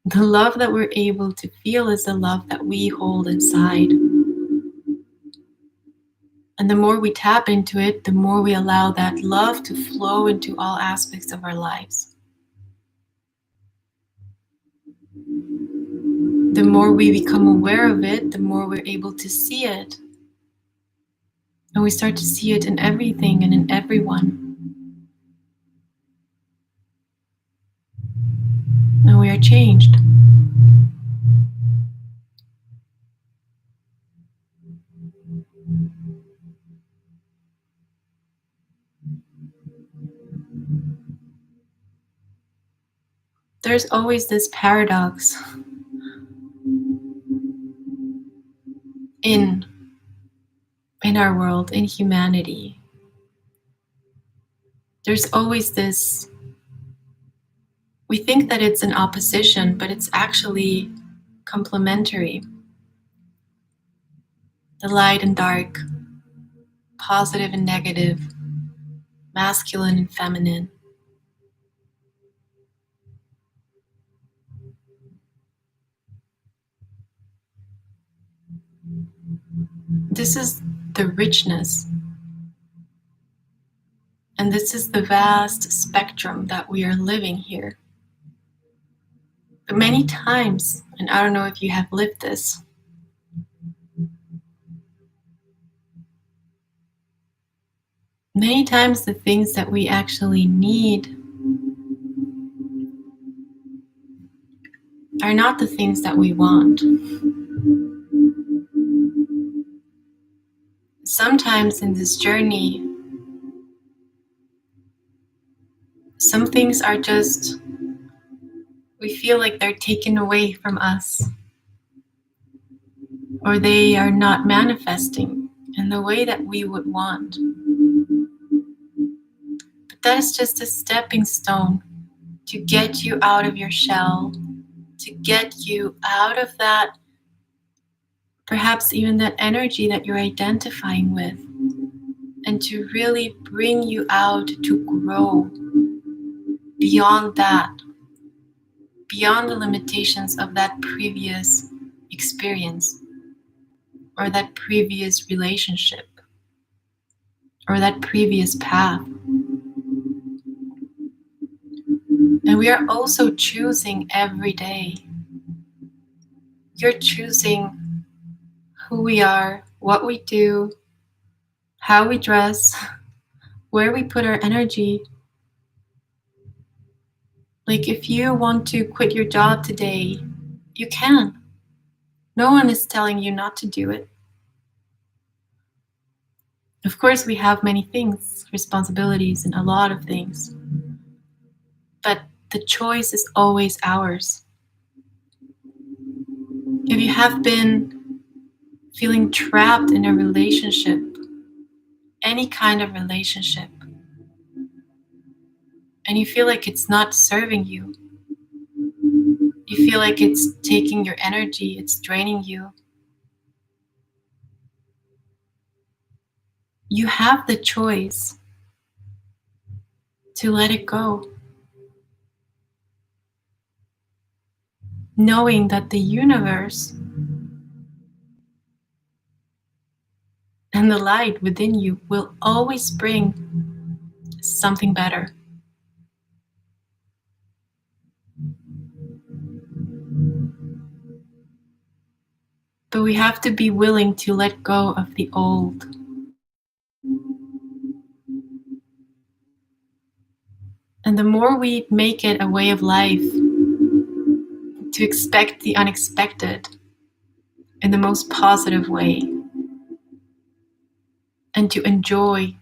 the love that we're able to feel is the love that we hold inside. And the more we tap into it, the more we allow that love to flow into all aspects of our lives. The more we become aware of it, the more we're able to see it. And we start to see it in everything and in everyone. And we are changed. There's always this paradox in our world, in humanity. There's always this, we think that it's an opposition, but it's actually complementary. The light and dark, positive and negative, masculine and feminine. This is the richness. And this is the vast spectrum that we are living here. But many times, and I don't know if you have lived this, many times the things that we actually need are not the things that we want. Sometimes in this journey, some things are just, we feel like they're taken away from us, or they are not manifesting in the way that we would want. But that is just a stepping stone to get you out of your shell, to get you out of that, perhaps even that energy that you're identifying with, and to really bring you out to grow beyond that, beyond the limitations of that previous experience, or that previous relationship, or that previous path. And we are also choosing every day. You're choosing who we are, what we do, how we dress, where we put our energy. Like, if you want to quit your job today, you can. No one is telling you not to do it. Of course, we have many things, responsibilities, and a lot of things. But the choice is always ours. If you have been feeling trapped in a relationship, any kind of relationship, and you feel like it's not serving you, you feel like it's taking your energy, it's draining you, you have the choice to let it go, knowing that the universe and the light within you will always bring something better. But we have to be willing to let go of the old. And the more we make it a way of life to expect the unexpected in the most positive way, and to enjoy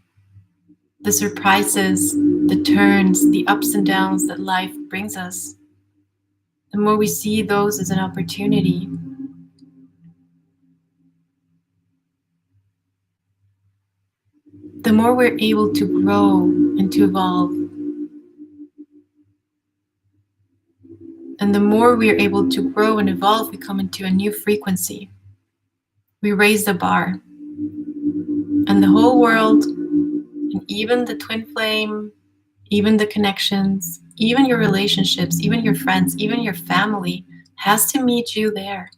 the surprises, the turns, the ups and downs that life brings us, the more we see those as an opportunity, the more we're able to grow and to evolve. And the more we are able to grow and evolve, we come into a new frequency. We raise the bar. And the whole world, and even the twin flame, even the connections, even your relationships, even your friends, even your family, has to meet you there.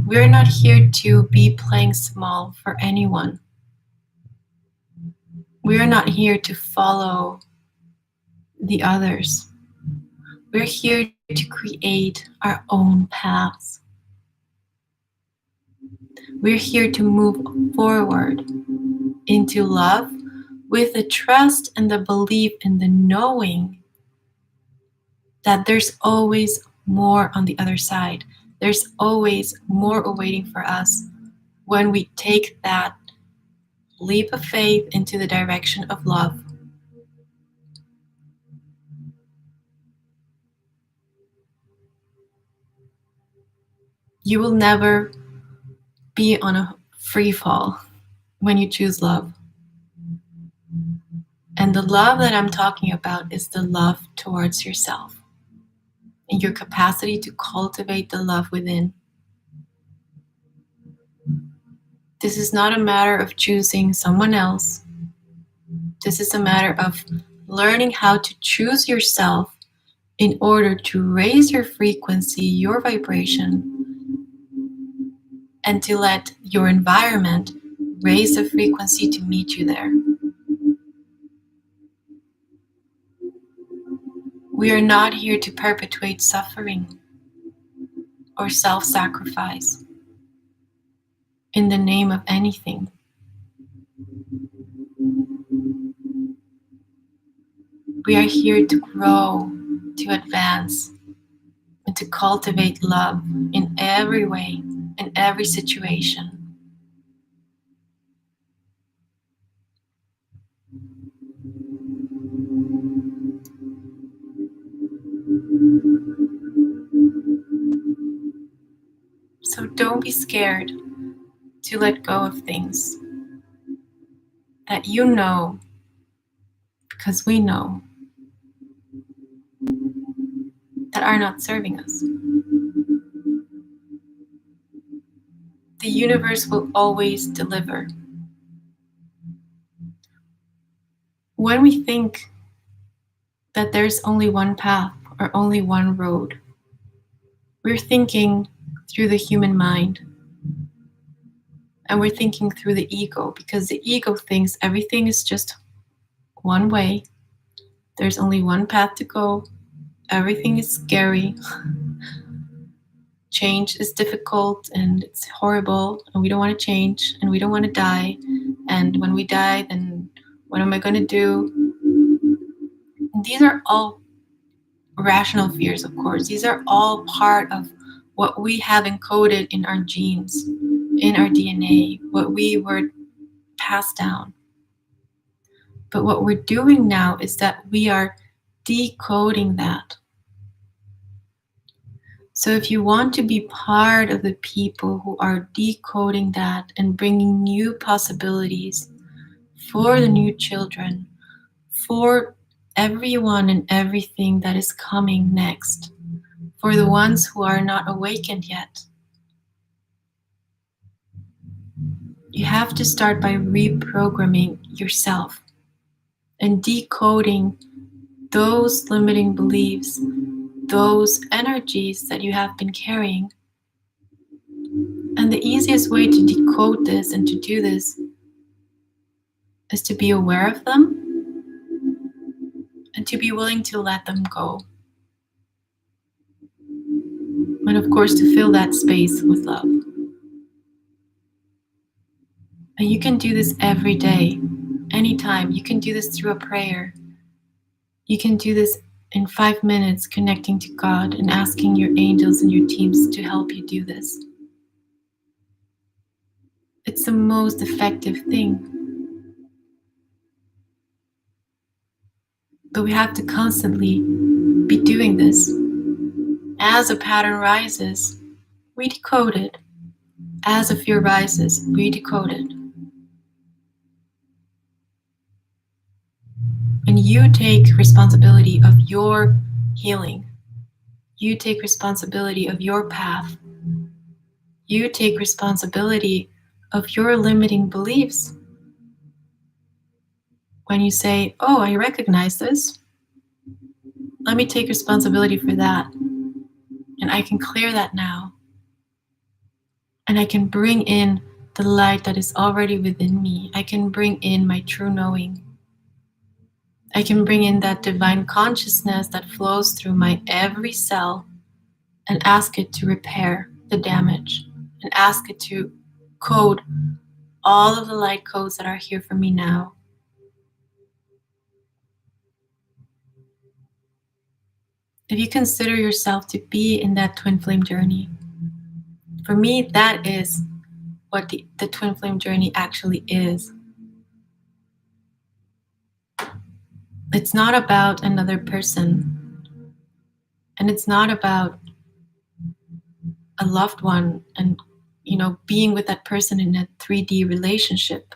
We're not here to be playing small for anyone. We're not here to follow the others. We're here to create our own paths. We're here to move forward into love with the trust and the belief and the knowing that there's always more on the other side. There's always more awaiting for us when we take that leap of faith into the direction of love. You will never be on a free fall when you choose love. And the love that I'm talking about is the love towards yourself and your capacity to cultivate the love within. This is not a matter of choosing someone else. This is a matter of learning how to choose yourself in order to raise your frequency, your vibration, and to let your environment raise the frequency to meet you there. We are not here to perpetuate suffering or self-sacrifice in the name of anything. We are here to grow, to advance, and to cultivate love in every way, in every situation. So don't be scared to let go of things that you know, because we know, that are not serving us. The universe will always deliver. When we think that there's only one path or only one road, we're thinking through the human mind, and we're thinking through the ego, because the ego thinks everything is just one way. There's only one path to go. Everything is scary. Change is difficult and it's horrible, and we don't want to change, and we don't want to die. And when we die, then what am I going to do? And these are all rational fears, of course. These are all part of what we have encoded in our genes, in our DNA, what we were passed down. But what we're doing now is that we are decoding that. So if you want to be part of the people who are decoding that and bringing new possibilities for the new children, for everyone and everything that is coming next, for the ones who are not awakened yet, you have to start by reprogramming yourself and decoding those limiting beliefs, those energies that you have been carrying. And the easiest way to decode this and to do this is to be aware of them and to be willing to let them go. And of course, to fill that space with love. And you can do this every day, anytime. You can do this through a prayer. You can do this in 5 minutes, connecting to God and asking your angels and your teams to help you do this. It's the most effective thing. But we have to constantly be doing this. As a pattern rises, we decode it. As a fear rises, we decode it. And you take responsibility of your healing. You take responsibility of your path. You take responsibility of your limiting beliefs. When you say, oh, I recognize this, let me take responsibility for that. And I can clear that now. And I can bring in the light that is already within me. I can bring in my true knowing. I can bring in that divine consciousness that flows through my every cell and ask it to repair the damage and ask it to code all of the light codes that are here for me now. If you consider yourself to be in that twin flame journey, for me, that is what the twin flame journey actually is. It's not about another person, and it's not about a loved one and being with that person in a 3D relationship.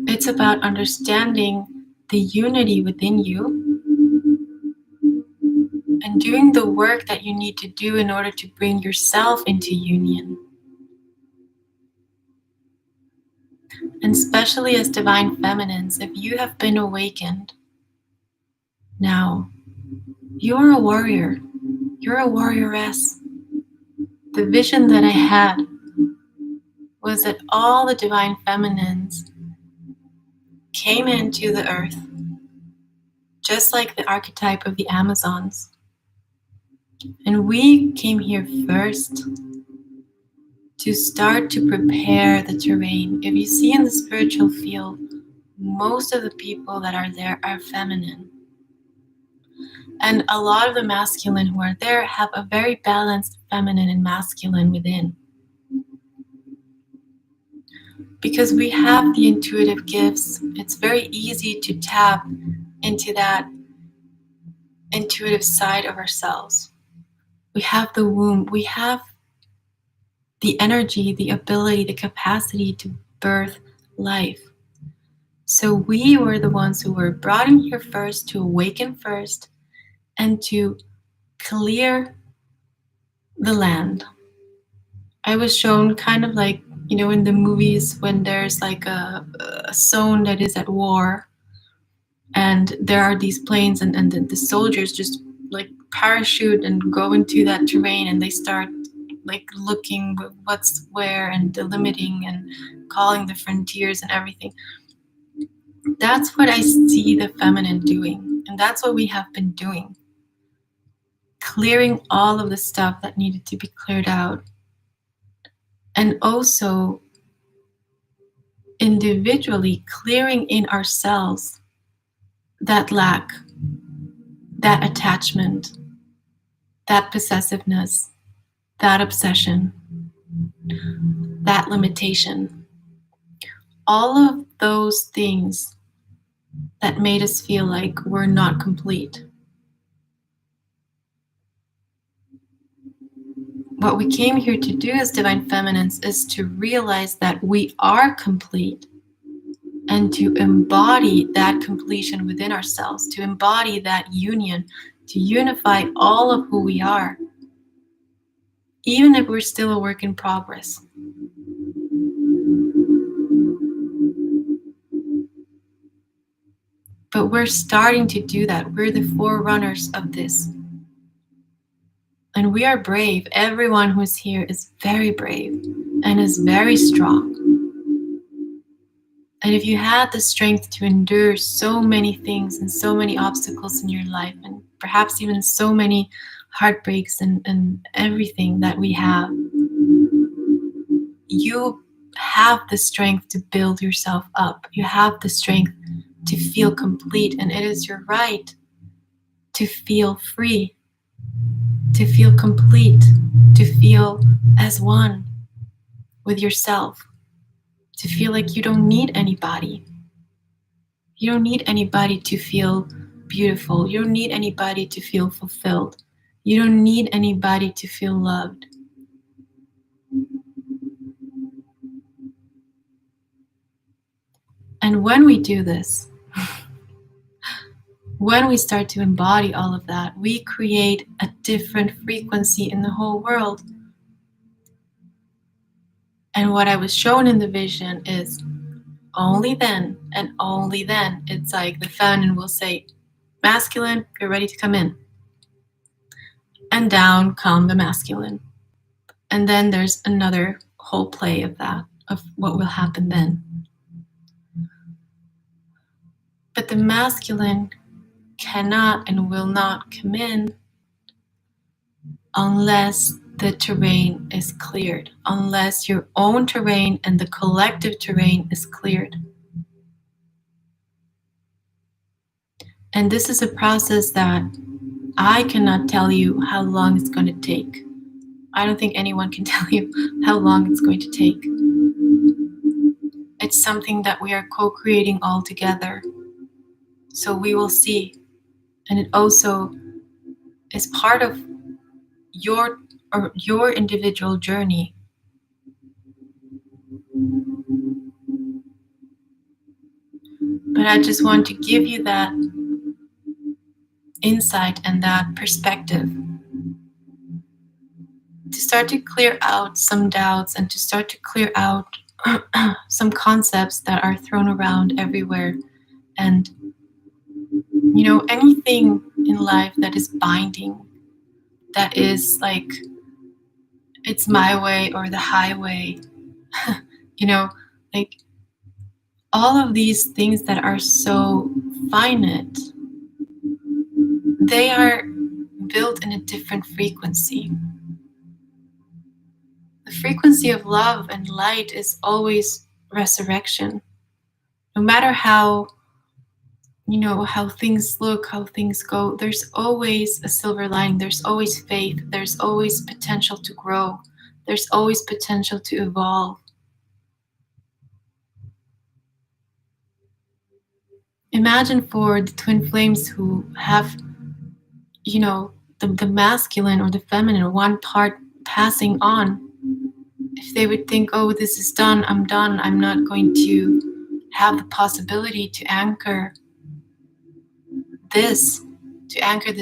It's about understanding the unity within you and doing the work that you need to do in order to bring yourself into union. And especially as divine feminines, if you have been awakened now, you're a warrior. You're a warrioress. The vision that I had was that all the divine feminines came into the earth just like the archetype of the Amazons. And we came here first to start to prepare the terrain. If you see in the spiritual field, most of the people that are there are feminine. And a lot of the masculine who are there have a very balanced feminine and masculine within. Because we have the intuitive gifts, it's very easy to tap into that intuitive side of ourselves. We have the womb, we have the energy, the ability, the capacity to birth life. So we were the ones who were brought in here first to awaken first and to clear the land. I was shown kind of like, in the movies when there's like a zone that is at war and there are these planes and the soldiers just like parachute and go into that terrain and they start like looking what's where and delimiting and calling the frontiers and everything. That's what I see the feminine doing, and that's what we have been doing. Clearing all of the stuff that needed to be cleared out. And also individually clearing in ourselves that lack, that attachment, that possessiveness, that obsession, that limitation. All of those things that made us feel like we're not complete. What we came here to do as divine feminines is to realize that we are complete and to embody that completion within ourselves, to embody that union, to unify all of who we are, even if we're still a work in progress. But we're starting to do that. We're the forerunners of this. And we are brave. Everyone who's here is very brave and is very strong. And if you had the strength to endure so many things and so many obstacles in your life, and perhaps even so many heartbreaks and everything that we have, you have the strength to build yourself up. You have the strength to feel complete, and it is your right to feel free, to feel complete, to feel as one with yourself, to feel like you don't need anybody. You don't need anybody to feel beautiful. You don't need anybody to feel fulfilled. You don't need anybody to feel loved. And when we do this, when we start to embody all of that, we create a different frequency in the whole world. And what I was shown in the vision is only then, and only then, it's like the feminine will say, masculine, you're ready to come in. And down come the masculine. And then there's another whole play of that, of what will happen then. But the masculine cannot and will not come in unless the terrain is cleared, unless your own terrain and the collective terrain is cleared. And this is a process that I cannot tell you how long it's going to take. I don't think anyone can tell you how long it's going to take. It's something that we are co-creating all together. So we will see. And it also is part of your individual journey. But I just want to give you that insight and that perspective to start to clear out some doubts and to start to clear out some concepts that are thrown around everywhere. And anything in life that is binding, that is like it's my way or the highway, like all of these things that are so finite they are built in a different frequency. The frequency of love and light is always resurrection. No matter how, how things look, how things go, there's always a silver lining. There's always faith. There's always potential to grow. There's always potential to evolve. Imagine for the twin flames who have, the masculine or the feminine, one part passing on. If they would think, oh, this is done, I'm not going to have the possibility to anchor this,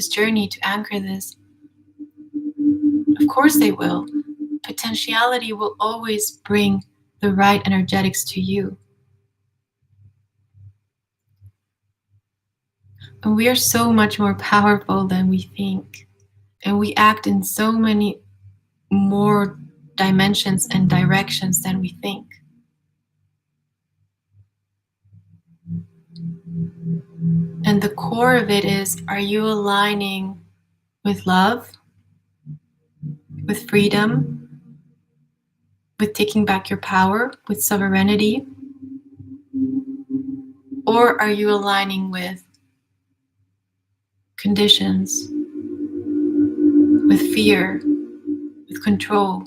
journey, to anchor this. Of course they will. Potentiality will always bring the right energetics to you. And we are so much more powerful than we think. And we act in so many more dimensions and directions than we think. And the core of it is, are you aligning with love, with freedom, with taking back your power, with sovereignty? Or are you aligning with conditions, with fear, with control,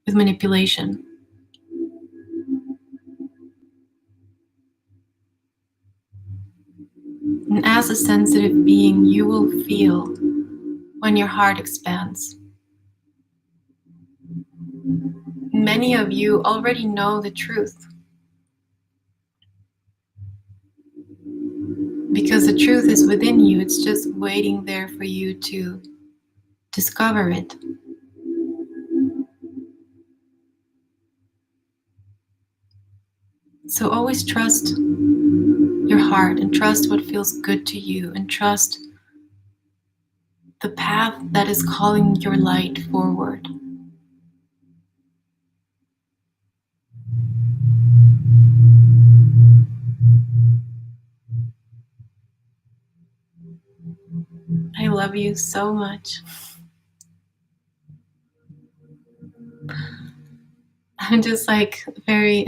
with manipulation? And as a sensitive being, you will feel when your heart expands. Many of you already know the truth, because the truth is within you. It's just waiting there for you to discover it. So always trust your heart and trust what feels good to you, and trust the path that is calling your light forward. I love you so much. I'm just very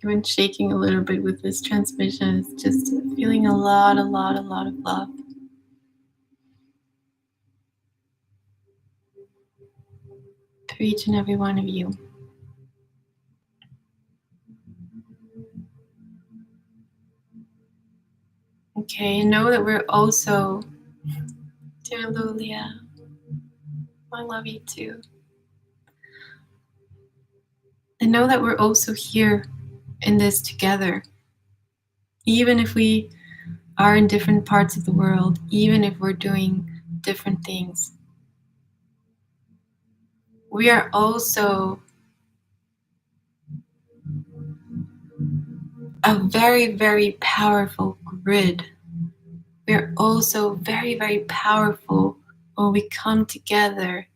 even shaking a little bit with this transmission. It's just feeling a lot of love to each and every one of you. Okay, and know that we're also, dear Lulia, I love you too. And know that we're also here in this together. Even if we are in different parts of the world, even if we're doing different things, we are also a very, very powerful grid. We're also very, very powerful when we come together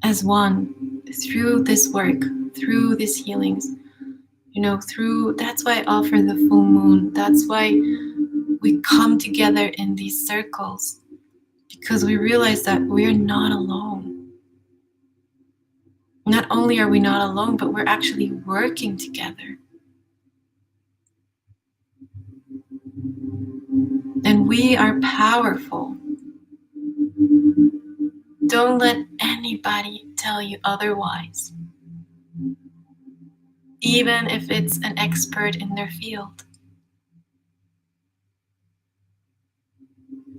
as one through this work, through these healings. That's why I offer the full moon. That's why we come together in these circles, because we realize that we're not alone. Not only are we not alone, but we're actually working together. And we are powerful. Don't let anybody tell you otherwise, even if it's an expert in their field.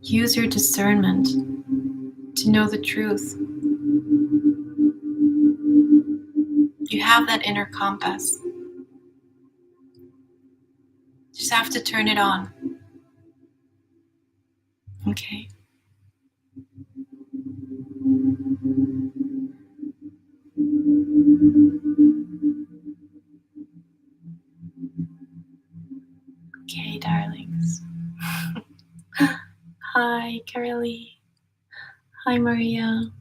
Use your discernment to know the truth. You have that inner compass. You just have to turn it on. Okay? Okay, darlings. Hi, Carolee. Hi, Maria.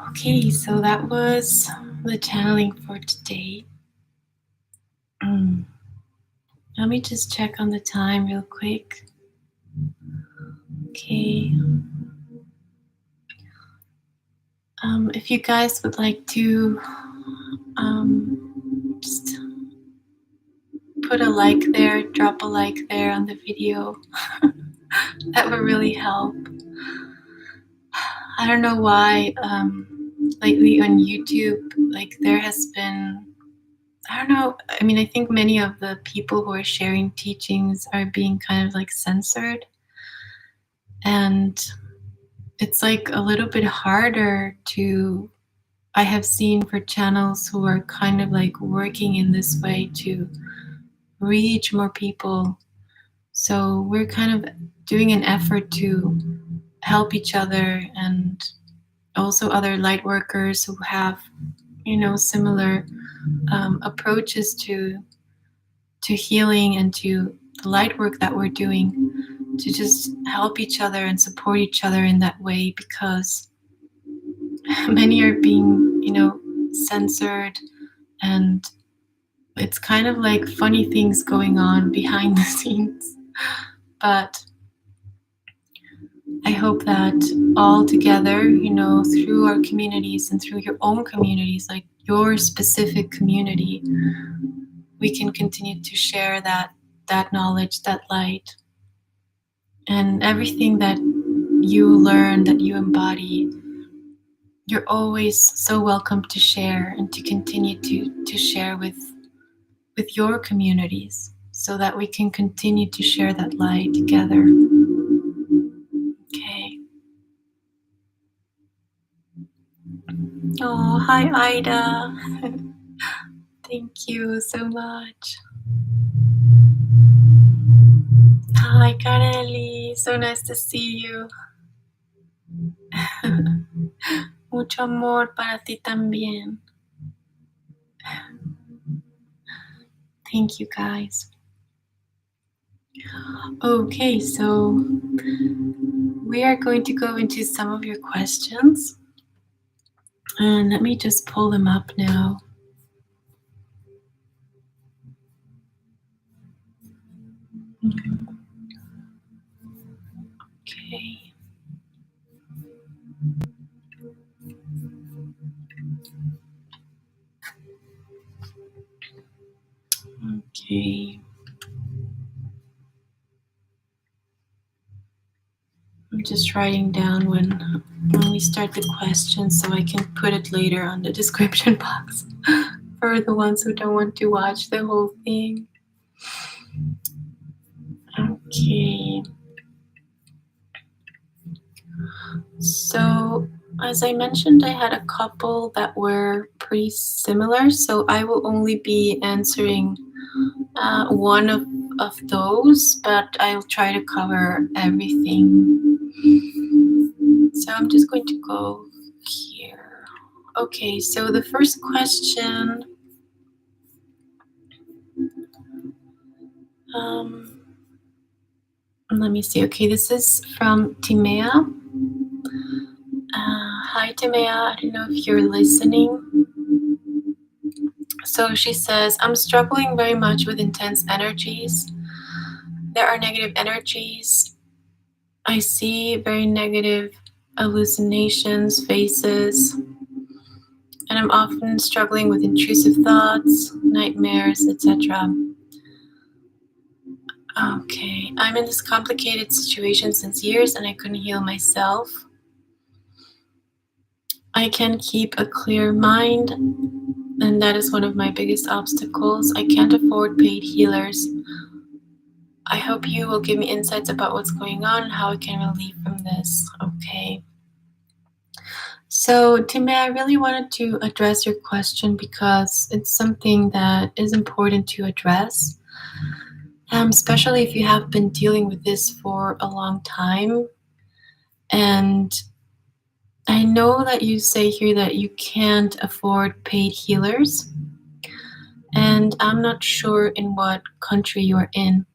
Okay, so that was the channeling for today. And Let me just check on the time real quick. Okay. If you guys would like to just put a like there, drop a like there on the video, that would really help. I don't know why lately on YouTube, like there has been, I don't know, I mean, I think many of the people who are sharing teachings are being kind of like censored. And it's like a little bit harder to, I have seen for channels who are kind of like working in this way to reach more people. So we're kind of doing an effort to help each other, and also other light workers who have, similar approaches to healing and to the light work that we're doing, to just help each other and support each other in that way, because many are being, censored, and it's kind of like funny things going on behind the scenes. But I hope that all together, through our communities and through your own communities, like your specific community, we can continue to share that knowledge, that light, and everything that you learn, that you embody. You're always so welcome to share and to continue to share with your communities, so that we can continue to share that light together. Okay. Oh, hi, Ida. Thank you so much. Hi, Kareli. So nice to see you. Mucho amor para ti también. Thank you, guys. Okay, so we are going to go into some of your questions. And let me just pull them up now. Okay. Okay. I'm just writing down when we start the question, so I can put it later on the description box for the ones who don't want to watch the whole thing. Okay. So, as I mentioned, I had a couple that were pretty similar, so I will only be answering one of those, but I'll try to cover everything. So I'm just going to go here. Okay, so the first question, let me see. Okay, this is from Timea. Hi, Timea. I don't know if you're listening. So she says, I'm struggling very much with intense energies. There are negative energies. I see very negative hallucinations, faces, and I'm often struggling with intrusive thoughts, nightmares, etc. Okay, I'm in this complicated situation since years and I couldn't heal myself. I can keep a clear mind, and that is one of my biggest obstacles. I can't afford paid healers. I hope you will give me insights about what's going on and how I can relieve from this. Okay. So, Timmy, I really wanted to address your question because it's something that is important to address, especially if you have been dealing with this for a long time. And I know that you say here that you can't afford paid healers, and I'm not sure in what country you are in,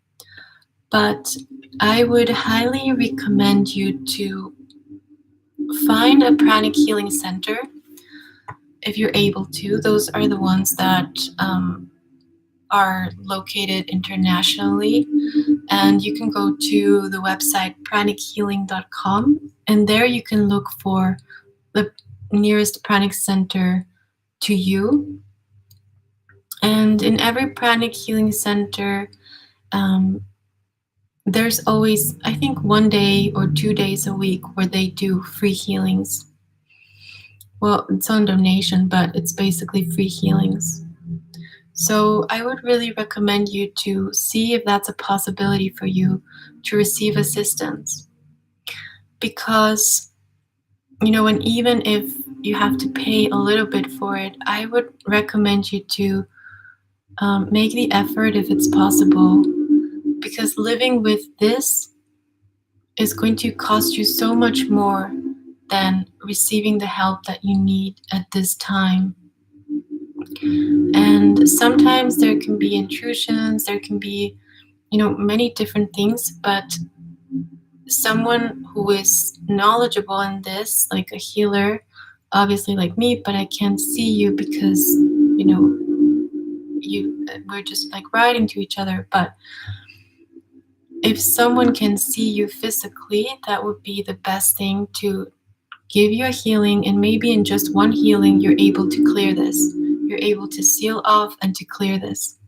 but I would highly recommend you to find a pranic healing center if you're able to. Those are the ones that are located internationally, and you can go to the website pranichealing.com, and there you can look for the nearest pranic center to you. And in every pranic healing center, um, there's always, I think, 1 day or 2 days a week where they do free healings. Well, it's on donation, but it's basically free healings. So I would really recommend you to see if that's a possibility for you to receive assistance. Because, and even if you have to pay a little bit for it, I would recommend you to make the effort if it's possible. Because living with this is going to cost you so much more than receiving the help that you need at this time. And sometimes there can be intrusions, there can be, many different things, but someone who is knowledgeable in this, like a healer, obviously like me, but I can't see you because, we're just like writing to each other. But if someone can see you physically, that would be the best thing to give you a healing, and maybe in just one healing, you're able to clear this. You're able to seal off and to clear this.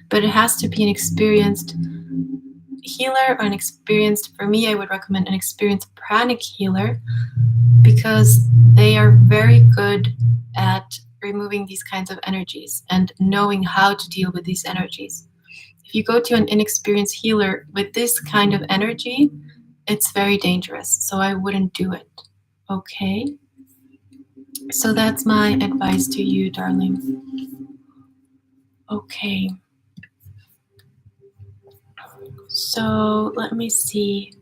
But it has to be an experienced healer, or for me, I would recommend an experienced pranic healer, because they are very good at removing these kinds of energies and knowing how to deal with these energies. If you go to an inexperienced healer with this kind of energy, it's very dangerous. So I wouldn't do it. Okay? So that's my advice to you, darling. Okay. So let me see.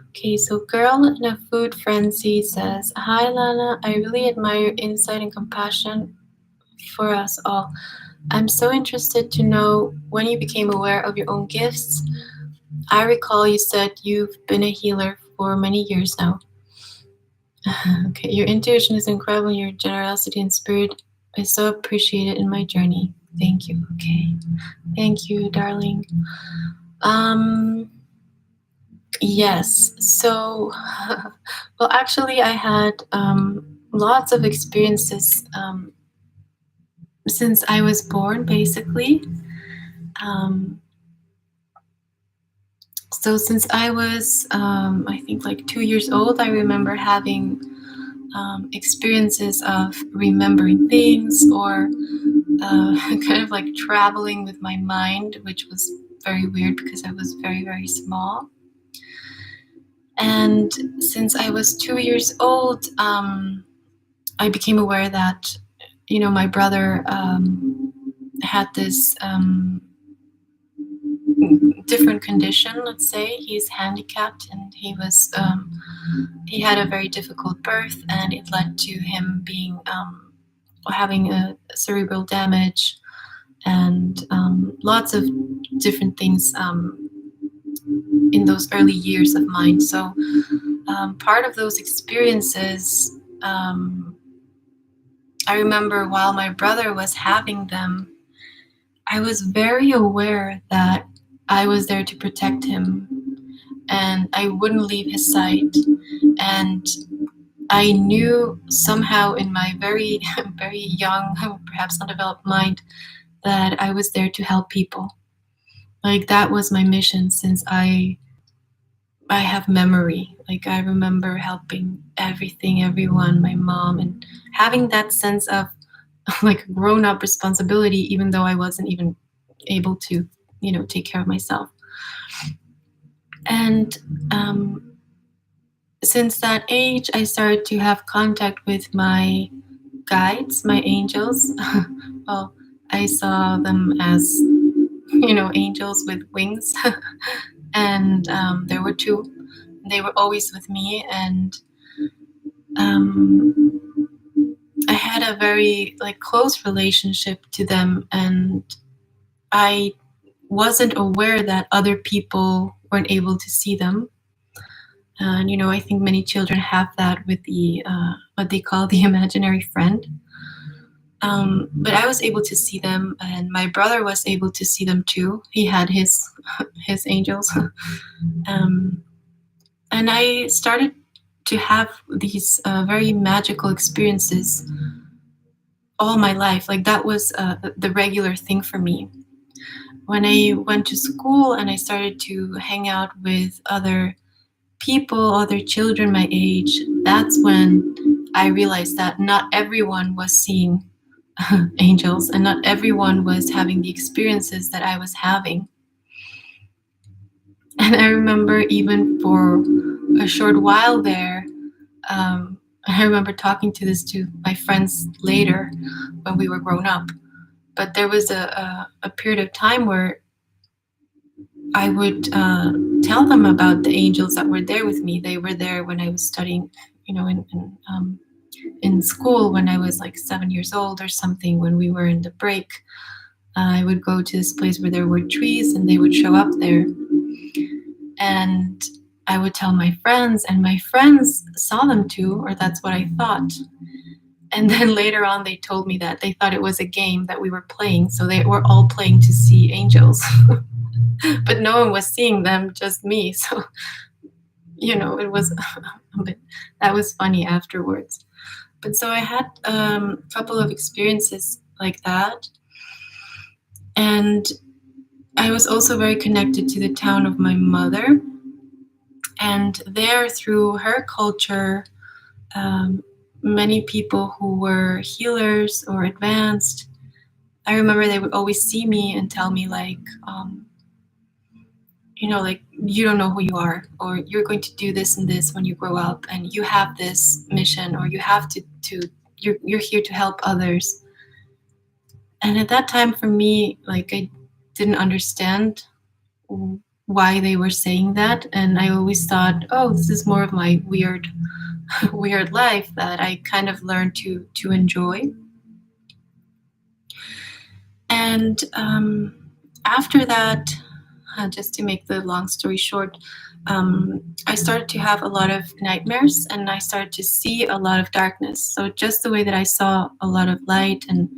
Okay, so Girl in a Food Frenzy says, "Hi Lana, I really admire your insight and compassion for us all. I'm so interested to know when you became aware of your own gifts. I recall you said you've been a healer for many years now. Okay, your intuition is incredible, your generosity and spirit I so appreciate it in my journey. Thank you." Okay. Thank you, darling. Yes. So, well, actually, I had lots of experiences since I was born, basically. Um, so, since I was, I think, like 2 years old, I remember having experiences of remembering things, or kind of like traveling with my mind, which was very weird because I was very, very small. And since I was 2 years old, I became aware that, my brother had this different condition. Let's say he's handicapped, and he had a very difficult birth, and it led to him being having a cerebral damage, and lots of different things in those early years of mine. So part of those experiences, I remember while my brother was having them, I was very aware that I was there to protect him, and I wouldn't leave his side. And I knew somehow in my very, very young, perhaps undeveloped mind, that I was there to help people. Like, that was my mission since I have memory. Like, I remember helping everything, everyone, my mom, and having that sense of like grown-up responsibility, even though I wasn't even able to, take care of myself. And since that age, I started to have contact with my guides, my angels. Well, I saw them as, angels with wings. And there were two. They were always with me, and I had a very close relationship to them, and I wasn't aware that other people weren't able to see them. And I think many children have that with the what they call the imaginary friend. But I was able to see them, and my brother was able to see them too. He had his angels, um, and I started to have these very magical experiences all my life. Like that was the regular thing for me. When I went to school and I started to hang out with other people, other children my age, that's when I realized that not everyone was seeing angels and not everyone was having the experiences that I was having. And I remember even for a short while there, I remember talking to this to my friends later when we were grown up. But there was a period of time where I would tell them about the angels that were there with me. They were there when I was studying, in school when I was like 7 years old or something. When we were in the break, I would go to this place where there were trees, and they would show up there, and I would tell my friends, and my friends saw them too, or that's what I thought. And then later on, they told me that they thought it was a game that we were playing, so they were all playing to see angels. But no one was seeing them, just me. So, it was that was funny afterwards. But so I had a couple of experiences like that. And I was also very connected to the town of my mother. And there, through her culture, um, many people who were healers or advanced, I remember they would always see me and tell me, like, like, you don't know who you are, or you're going to do this and this when you grow up, and you have this mission, or you have to you're here to help others. And at that time, for me, like, I didn't understand why they were saying that, and I always thought, oh, this is more of my weird weird life that I kind of learned to enjoy. And after that, just to make the long story short, I started to have a lot of nightmares, and I started to see a lot of darkness. So just the way that I saw a lot of light, and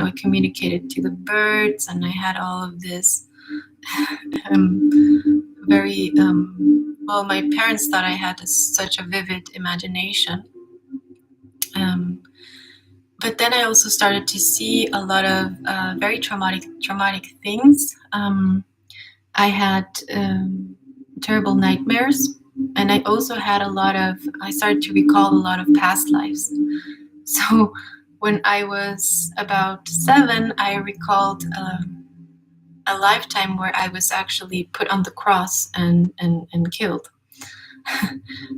I communicated to the birds, and I had all of this very well. My parents thought I had such a vivid imagination. But then I also started to see a lot of very traumatic things. I had terrible nightmares, and I also had I started to recall a lot of past lives. So when I was about 7, I recalled a lifetime where I was actually put on the cross and killed.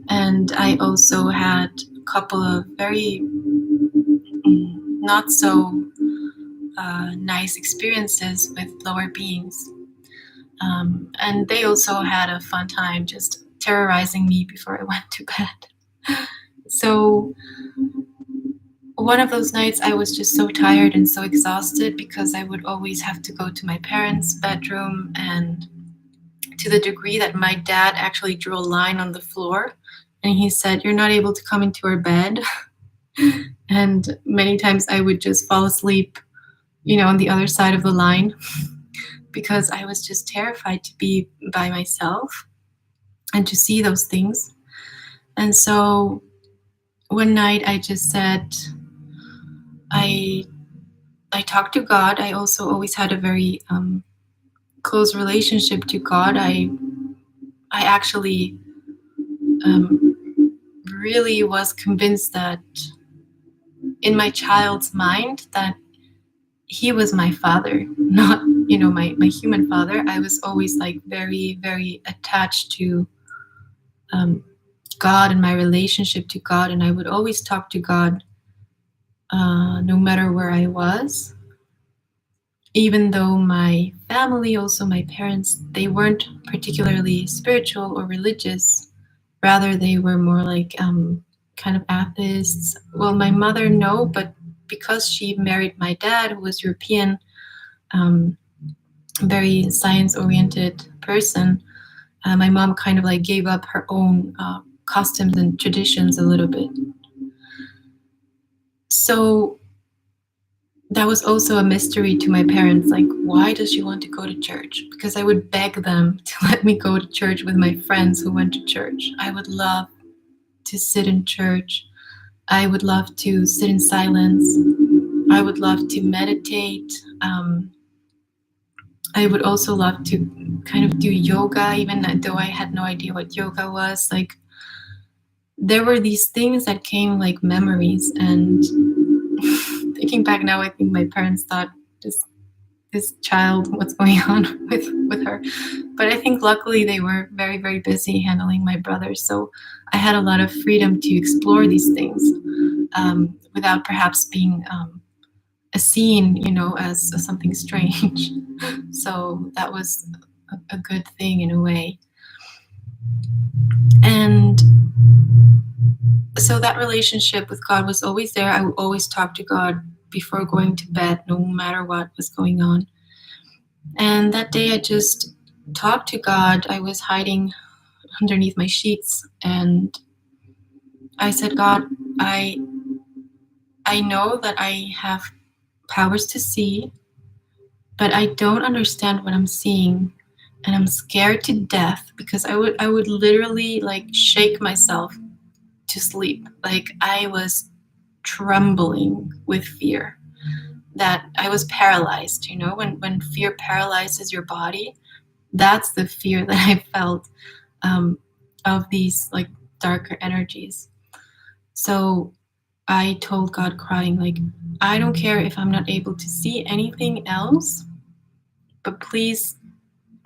And I also had a couple of very not so nice experiences with lower beings. And they also had a fun time just terrorizing me before I went to bed. So one of those nights I was just so tired and so exhausted, because I would always have to go to my parents' bedroom, and to the degree that my dad actually drew a line on the floor, and he said, "You're not able to come into our bed." And many times I would just fall asleep, on the other side of the line, because I was just terrified to be by myself and to see those things. And so one night I just said, I talked to God. I also always had a very close relationship to God. I actually really was convinced that in my child's mind that he was my father, not my human father. I was always like very, very attached to God and my relationship to God, and I would always talk to God no matter where I was. Even though my family, also my parents, they weren't particularly spiritual or religious. Rather, they were more like kind of atheists. Well, my mother, no, but because she married my dad, who was European, very science-oriented person, my mom kind of like gave up her own customs and traditions a little bit. So that was also a mystery to my parents. Like, why does she want to go to church? Because I would beg them to let me go to church with my friends who went to church. I would love to sit in church. I would love to sit in silence. I would love to meditate. I would also love to kind of do yoga, even though I had no idea what yoga was. Like, there were these things that came like memories, and thinking back now, I think my parents thought this child, what's going on with her. But I think luckily they were very, very busy handling my brother, so I had a lot of freedom to explore these things without perhaps being seen, as something strange. So that was a good thing in a way. And so that relationship with God was always there. I would always talk to God before going to bed, no matter what was going on. And that day I just talked to God. I was hiding underneath my sheets, and I said, God, I know that I have powers to see, but I don't understand what I'm seeing, and I'm scared to death, because I would literally like shake myself to sleep. Like, I was trembling with fear, that I was paralyzed. When fear paralyzes your body, that's the fear that I felt, of these like darker energies. So I told God, crying, like, I don't care if I'm not able to see anything else, but please,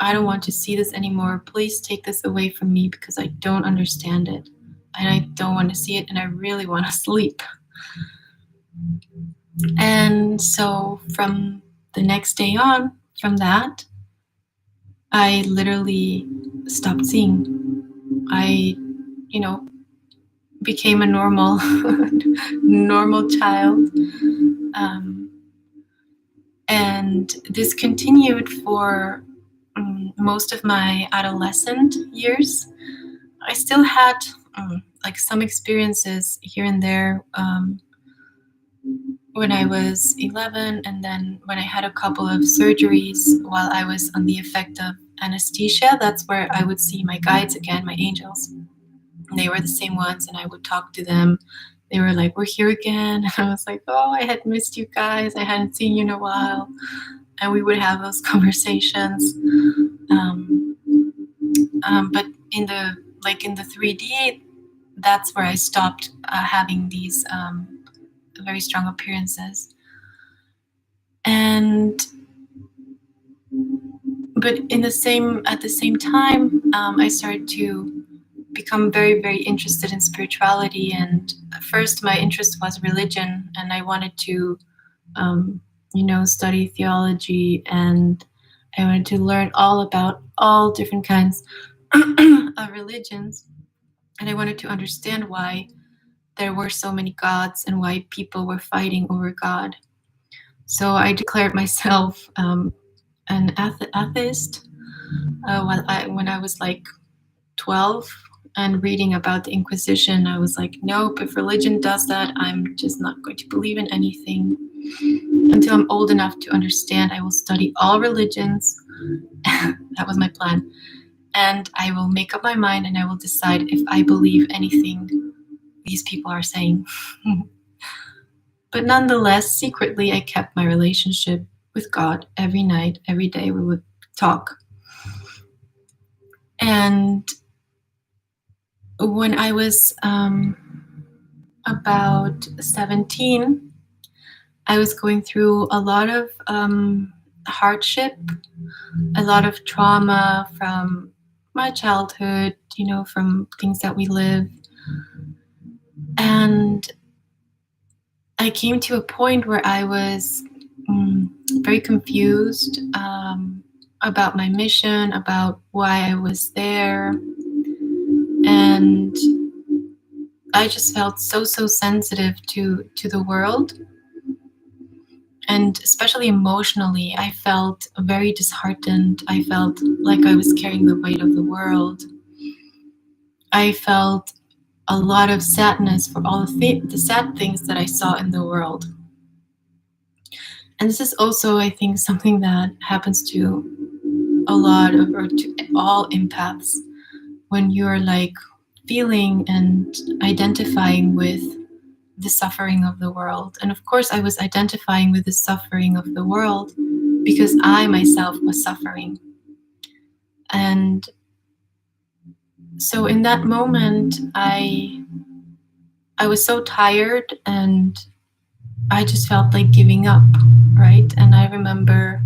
I don't want to see this anymore. Please take this away from me, because I don't understand it, and I don't want to see it, and I really want to sleep. And so from the next day on, from that, I literally stopped seeing. I, became a normal child. And this continued for most of my adolescent years. I still had like some experiences here and there when I was 11, and then when I had a couple of surgeries while I was on the effect of anesthesia. That's where I would see my guides again, my angels. And they were the same ones, and I would talk to them. They were like, we're here again. And I was like, oh, I had missed you guys. I hadn't seen you in a while. And we would have those conversations. But in the 3D, that's where I stopped having these very strong appearances. But at the same time, I started to become very, very interested in spirituality. And first, my interest was religion, and I wanted to, study theology, and I wanted to learn all about all different kinds of religions, and I wanted to understand why there were so many gods and why people were fighting over God. So I declared myself an atheist when I was like 12, and reading about the Inquisition. I was like, nope, if religion does that, I'm just not going to believe in anything. Until I'm old enough to understand, I will study all religions. That was my plan. And I will make up my mind, and I will decide if I believe anything these people are saying. But nonetheless, secretly, I kept my relationship with God every night, every day. We would talk. And when I was about 17, I was going through a lot of hardship, a lot of trauma from my childhood, from things that we live. And I came to a point where I was very confused about my mission, about why I was there. And I just felt so sensitive to the world. And especially emotionally, I felt very disheartened. I felt like I was carrying the weight of the world. I felt a lot of sadness for all the sad things that I saw in the world. And this is also, I think, something that happens to a lot of, or to all empaths, when you're like feeling and identifying with the suffering of the world. And of course, I was identifying with the suffering of the world because I myself was suffering. And so in that moment, I was so tired, and I just felt like giving up, right? And I remember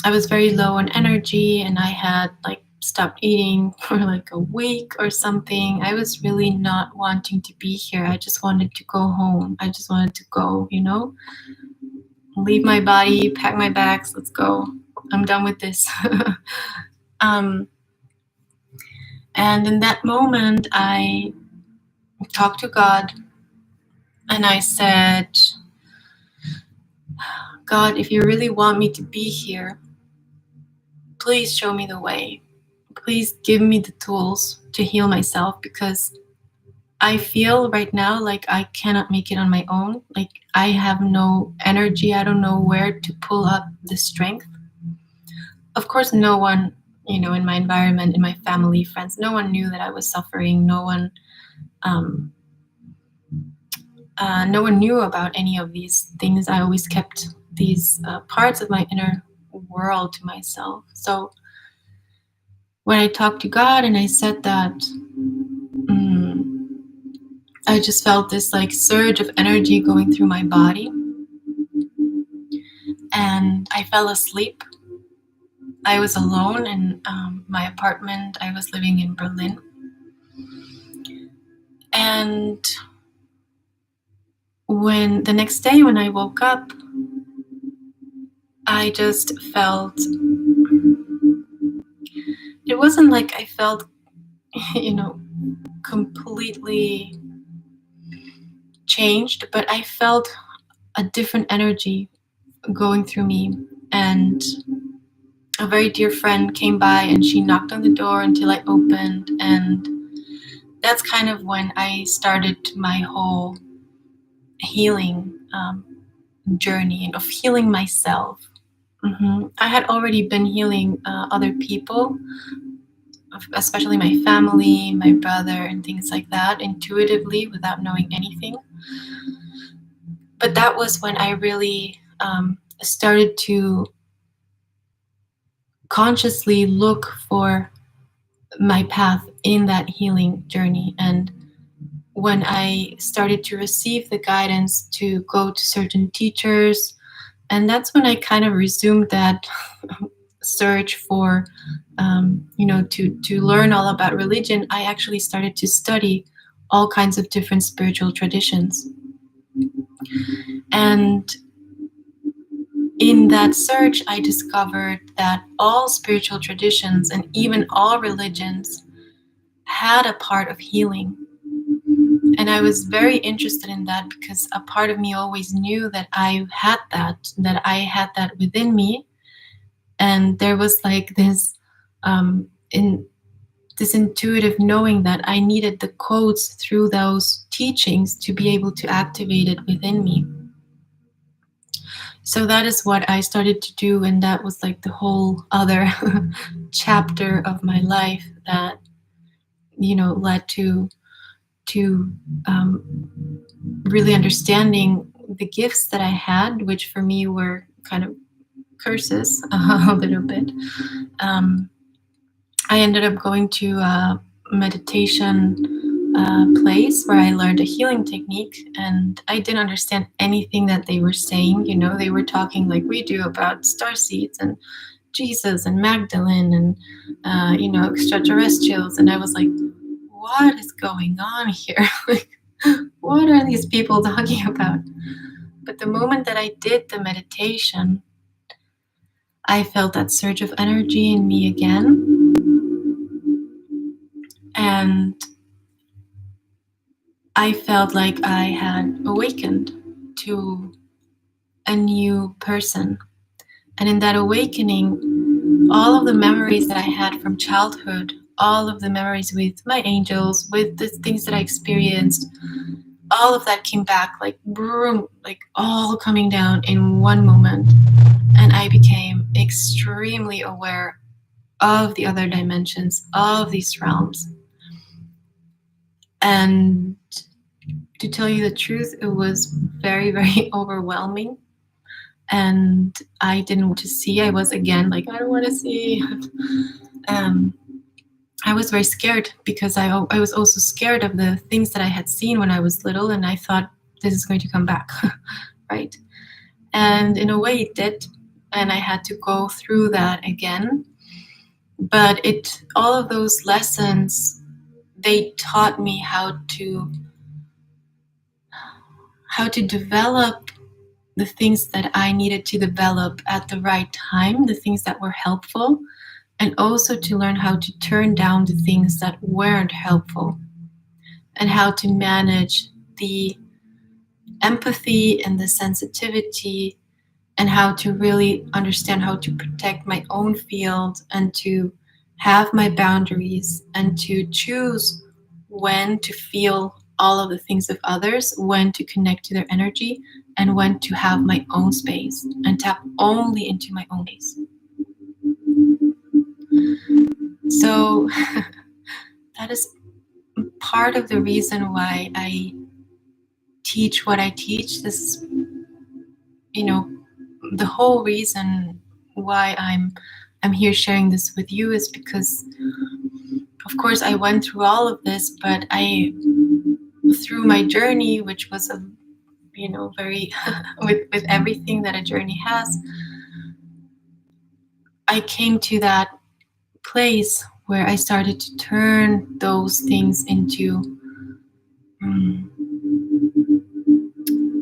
I was very low on energy, and I had like stopped eating for like a week or something. I was really not wanting to be here. I just wanted to go home. I just wanted to go, leave my body, pack my bags, let's go. I'm done with this. And in that moment, I talked to God, and I said, God, if you really want me to be here, please show me the way. Please give me the tools to heal myself, because I feel right now like I cannot make it on my own. Like I have no energy. I don't know where to pull up the strength. Of course, no one, in my environment, in my family, friends, no one knew that I was suffering. No one knew about any of these things. I always kept these parts of my inner world to myself. So when I talked to God and I said that, I just felt this like surge of energy going through my body, and I fell asleep. I was alone in my apartment. I was living in Berlin. And when the next day when I woke up, I just felt, it wasn't like I felt, completely changed, but I felt a different energy going through me. And a very dear friend came by and she knocked on the door until I opened. And that's kind of when I started my whole healing journey of healing myself. I had already been healing other people, especially my family, my brother, and things like that, intuitively without knowing anything. But that was when I really started to consciously look for my path in that healing journey. And when I started to receive the guidance to go to certain teachers, and that's when I kind of resumed that search for, to learn all about religion. I actually started to study all kinds of different spiritual traditions. And in that search, I discovered that all spiritual traditions and even all religions had a part of healing. And I was very interested in that because a part of me always knew that I had that within me. And there was like this this intuitive knowing that I needed the codes through those teachings to be able to activate it within me. So that is what I started to do, and that was like the whole other chapter of my life that led to really understanding the gifts that I had, which for me were kind of curses a little bit. I ended up going to a meditation place where I learned a healing technique, and I didn't understand anything that they were saying. They were talking like we do about starseeds and Jesus and Magdalene and extraterrestrials, and I was like, what is going on here? Like, what are these people talking about? But the moment that I did the meditation, I felt that surge of energy in me again. And I felt like I had awakened to a new person. And in that awakening, all of the memories that I had from childhood, all of the memories with my angels, with the things that I experienced, all of that came back like broom, like all coming down in one moment. And I became extremely aware of the other dimensions, of these realms. And to tell you the truth, it was very, very overwhelming. And I didn't want to see. I was again like, I don't want to see. um, I was very scared because I was also scared of the things that I had seen when I was little, and I thought this is going to come back, right? And in a way it did, and I had to go through that again. But all of those lessons, they taught me how to develop the things that I needed to develop at the right time, the things that were helpful, and also to learn how to turn down the things that weren't helpful, and how to manage the empathy and the sensitivity, and how to really understand how to protect my own field, and to have my boundaries, and to choose when to feel all of the things of others, when to connect to their energy, and when to have my own space and tap only into my own space. So that is part of the reason why I teach what I teach. This is, the whole reason why I'm here sharing this with you is because, of course, I went through all of this, but through my journey, which was very with everything that a journey has, I came to that place where I started to turn those things into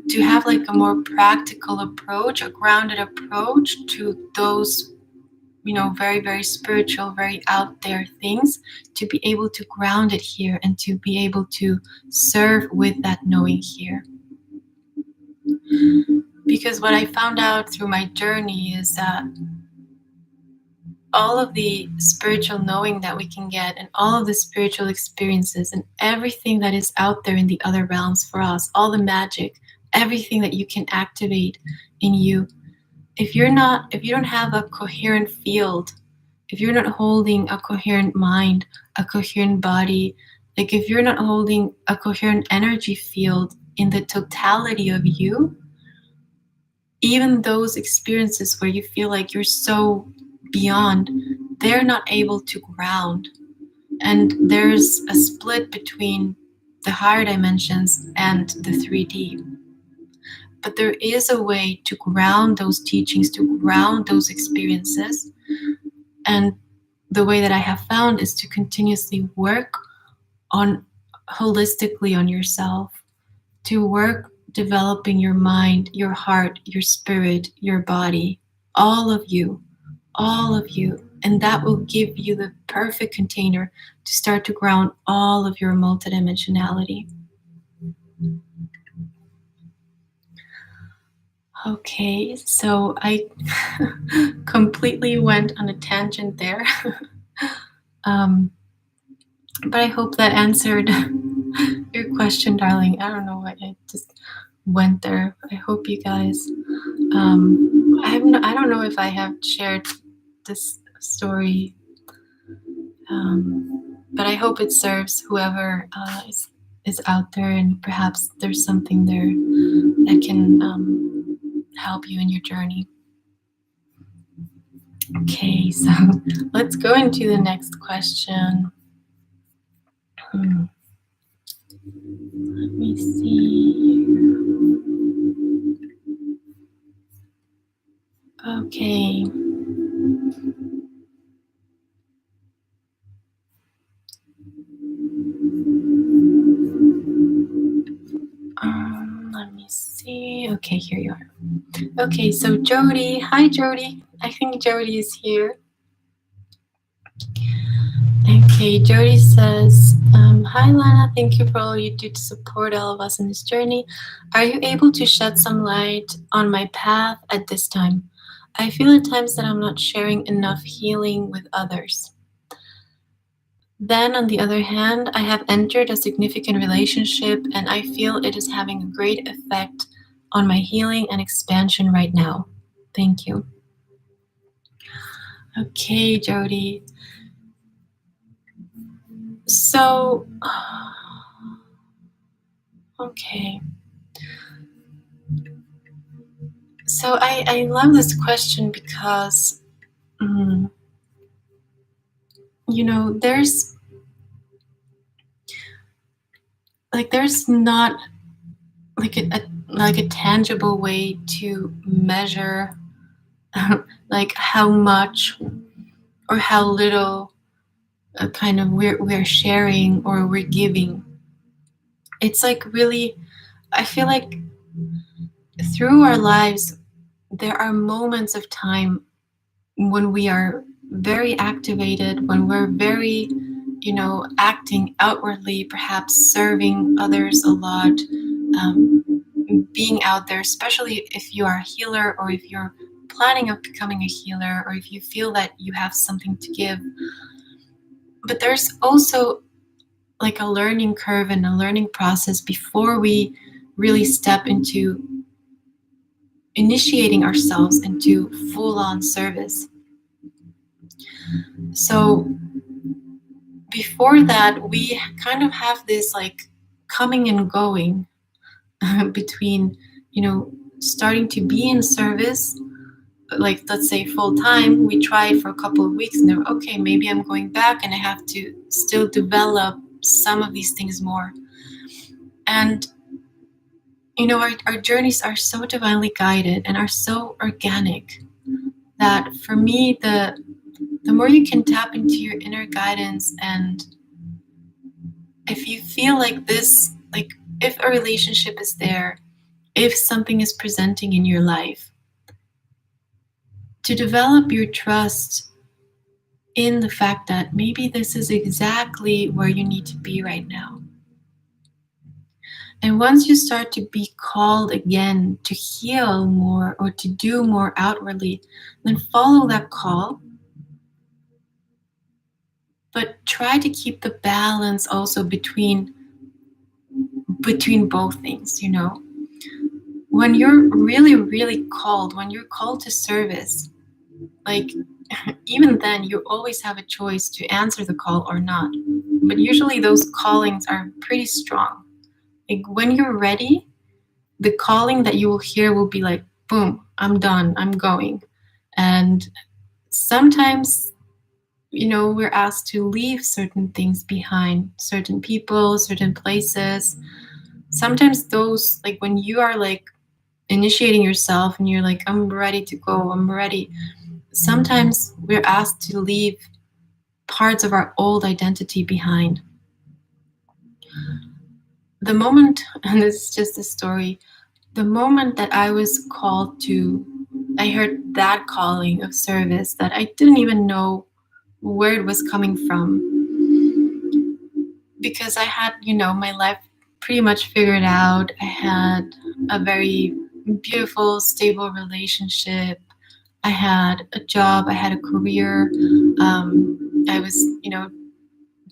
to have like a more practical approach, a grounded approach to those very, very spiritual, very out there things, to be able to ground it here and to be able to serve with that knowing here. Because what I found out through my journey is that all of the spiritual knowing that we can get, and all of the spiritual experiences, and everything that is out there in the other realms for us, all the magic, everything that you can activate in you, if you don't have a coherent field, if you're not holding a coherent mind, a coherent body, like if you're not holding a coherent energy field in the totality of you, even those experiences where you feel like you're so beyond, they're not able to ground. And there's a split between the higher dimensions and the 3D. But there is a way to ground those teachings, to ground those experiences. And the way that I have found is to continuously work on holistically on yourself, to work developing your mind, your heart, your spirit, your body, all of you, all of you. And that will give you the perfect container to start to ground all of your multidimensionality. Okay, so I completely went on a tangent there. But I hope that answered your question, darling. I don't know why I just went there. I hope you guys. I don't know if I have shared this story, but I hope it serves whoever is out there, and perhaps there's something there that can help you in your journey. Okay, so let's go into the next question. Let me see. Okay. Let me see. Okay, here you are. Okay, so Jody. Hi, Jody. I think Jody is here. Okay, Jody says, hi, Lana. Thank you for all you do to support all of us in this journey. Are you able to shed some light on my path at this time? I feel at times that I'm not sharing enough healing with others. Then, on the other hand, I have entered a significant relationship and I feel it is having a great effect on my healing and expansion right now. Thank you. Okay, Jody. So, okay. So I love this question because, there's not like a tangible way to measure like how much or how little kind of we're sharing or we're giving. It's like really, I feel like through our lives there are moments of time when we are very activated, when we're very, acting outwardly, perhaps serving others a lot, um, being out there, especially if you are a healer or if you're planning of becoming a healer or if you feel that you have something to give. But there's also like a learning curve and a learning process before we really step into initiating ourselves into full-on service. So before that, we kind of have this like coming and going between, starting to be in service, like let's say full time. We try for a couple of weeks and they're okay, maybe I'm going back and I have to still develop some of these things more. And our journeys are so divinely guided and are so organic that for me, the more you can tap into your inner guidance, and if you feel like this, like if a relationship is there, if something is presenting in your life, to develop your trust in the fact that maybe this is exactly where you need to be right now. And once you start to be called again to heal more or to do more outwardly, then follow that call. But try to keep the balance also between both things, When you're really, really called, when you're called to service, like even then you always have a choice to answer the call or not. But usually those callings are pretty strong. Like when you're ready, the calling that you will hear will be like, boom, I'm done, I'm going. And sometimes, we're asked to leave certain things behind, certain people, certain places. Sometimes those, like when you are like initiating yourself and you're like, I'm ready to go, I'm ready. Sometimes we're asked to leave parts of our old identity behind. The moment, and this is just a story, the moment that I was called to, I heard that calling of service that I didn't even know where it was coming from. Because I had, my life pretty much figured out. I had a very beautiful, stable relationship. I had a job, I had a career. I was,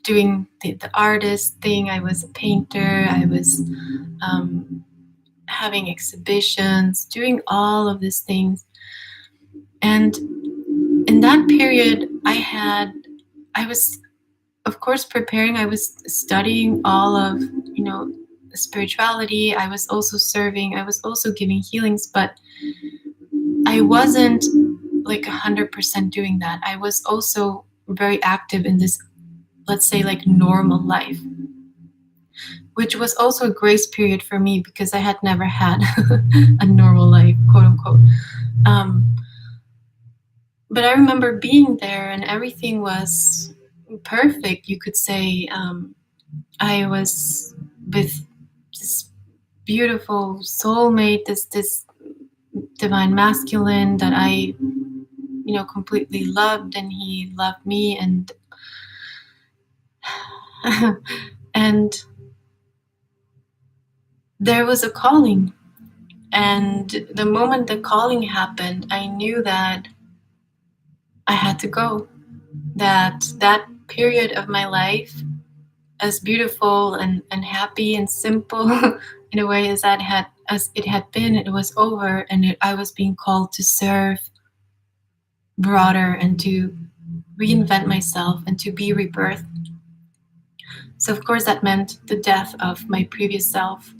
doing the artist thing. I was a painter. I was having exhibitions, doing all of these things. And in that period, I was, of course, preparing. I was studying all of, spirituality. I was also serving. I was also giving healings, but I wasn't like 100% doing that. I was also very active in this, let's say, like normal life, which was also a grace period for me because I had never had a normal life, quote unquote. But I remember being there and everything was perfect. You could say I was with this beautiful soulmate, this divine masculine that I, completely loved, and he loved me, and and there was a calling. And the moment the calling happened, I knew that I had to go. That period of my life, as beautiful and happy and simple in a way as it had been, it was over, and I was being called to serve broader and to reinvent myself and to be rebirthed. So of course that meant the death of my previous self.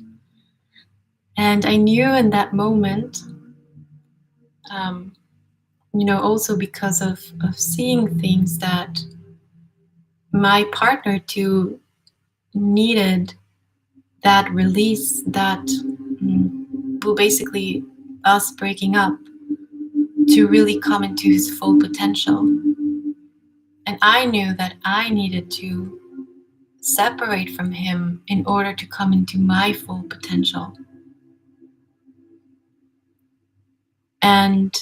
And I knew in that moment, also because of seeing things, that my partner too needed that release, that well, basically us breaking up, to really come into his full potential. And I knew that I needed to separate from him in order to come into my full potential. And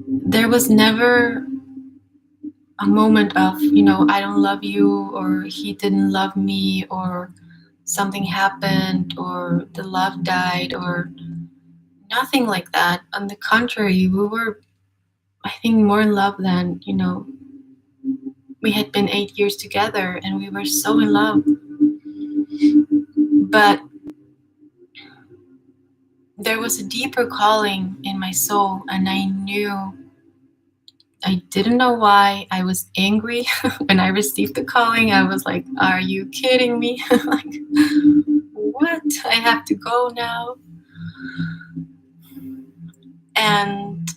there was never a moment of, I don't love you, or he didn't love me, or something happened, or the love died, or nothing like that. On the contrary, we were, I think, more in love than, we had been 8 years together and we were so in love. But there was a deeper calling in my soul, and I knew, I didn't know why. I was angry when I received the calling. I was like, are you kidding me? Like, what? I have to go now. And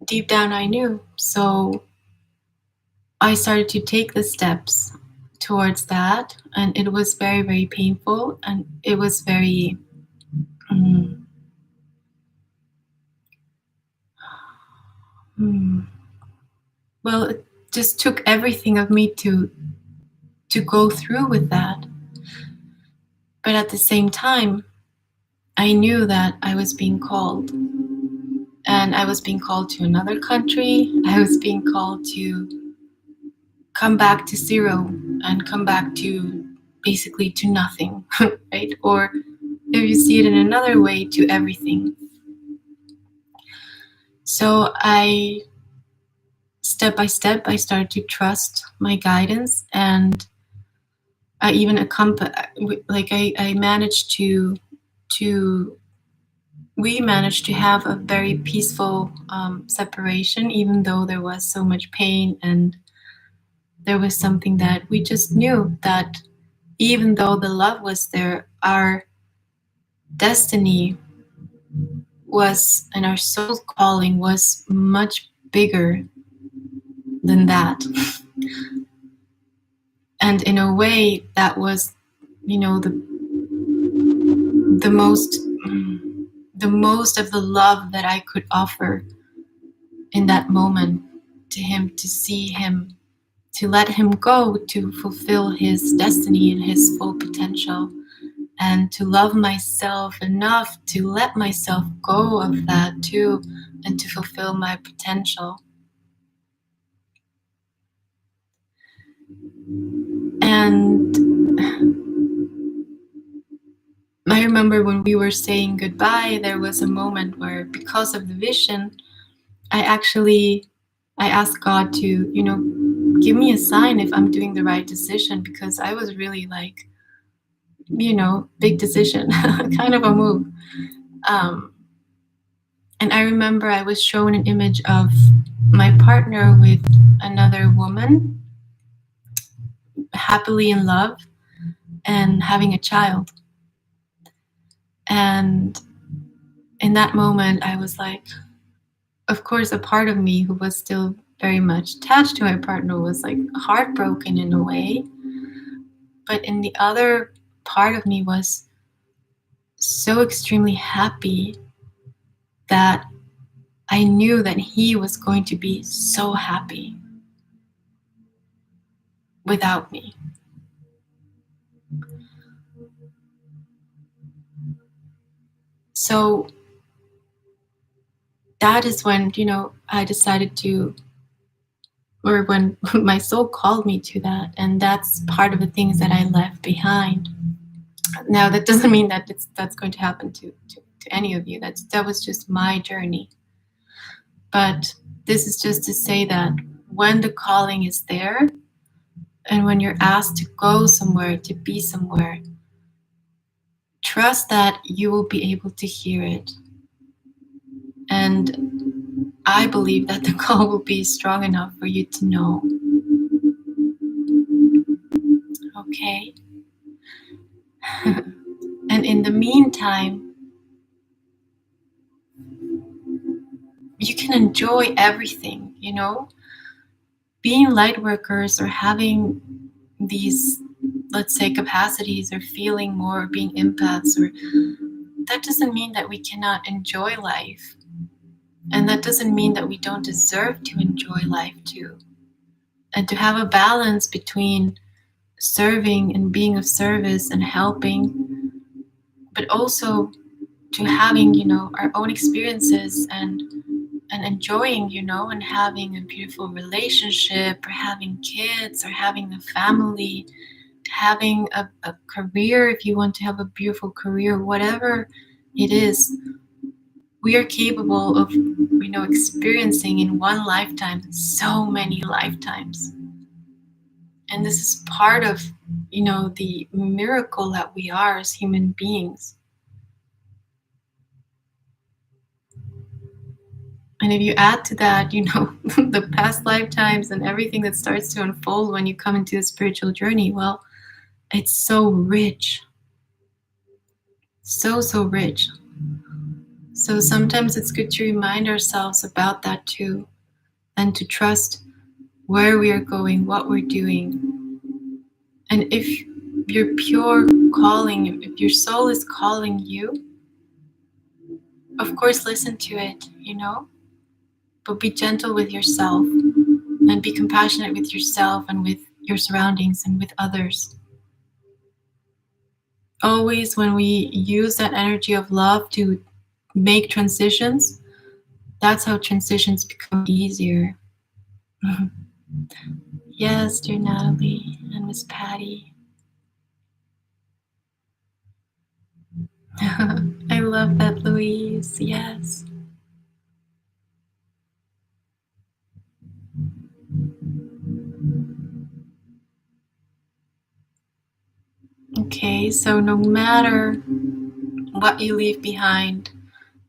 deep down I knew. So I started to take the steps towards that, and it was very, very painful, and it was very well, it just took everything of me to go through with that. But at the same time, I knew that I was being called, and I was being called to another country. I was being called to come back to zero and come back to basically to nothing, right? Or if you see it in another way, to everything. So step by step, I started to trust my guidance, and I even I managed to we managed to have a very peaceful separation, even though there was so much pain, and there was something that we just knew, that even though the love was there, our destiny was, and our soul calling was much bigger than that. And in a way, that was, the most of the love that I could offer in that moment to him, to see him, to let him go, to fulfill his destiny and his full potential, and to love myself enough to let myself go of that too, and to fulfill my potential. And I remember when we were saying goodbye, there was a moment where, because of the vision, I asked God to, give me a sign if I'm doing the right decision, because I was really like, big decision, kind of a move. And I remember I was shown an image of my partner with another woman, happily in love and having a child. And in that moment, I was like, of course, a part of me who was still very much attached to my partner was like heartbroken in a way. But in the other part of me was so extremely happy that I knew that he was going to be so happy without me. So that is when, I decided to, or when my soul called me to that. And that's part of the things that I left behind. Now, that doesn't mean that that's going to happen to any of you. That was just my journey. But this is just to say that when the calling is there and when you're asked to go somewhere, to be somewhere, trust that you will be able to hear it. And I believe that the call will be strong enough for you to know. Okay? And in the meantime, you can enjoy everything, you know? Being light workers or having these, let's say, capacities or feeling more or being empaths, or that doesn't mean that we cannot enjoy life. And that doesn't mean that we don't deserve to enjoy life too. And to have a balance between serving and being of service and helping, but also to having, our own experiences and enjoying, and having a beautiful relationship or having kids or having a family, having a career, if you want to have a beautiful career, whatever it is, we are capable of, experiencing in one lifetime so many lifetimes. And this is part of, the miracle that we are as human beings. And if you add to that, the past lifetimes and everything that starts to unfold when you come into a spiritual journey, well, it's so rich. So, so rich. So sometimes it's good to remind ourselves about that too, and to trust where we are going, what we're doing. And if your pure calling, if your soul is calling you, of course, listen to it, but be gentle with yourself and be compassionate with yourself and with your surroundings and with others. Always when we use that energy of love to make transitions, that's how transitions become easier. Yes, dear Natalie and Miss Patty. I love that, Louise. Yes. Okay, so no matter what you leave behind,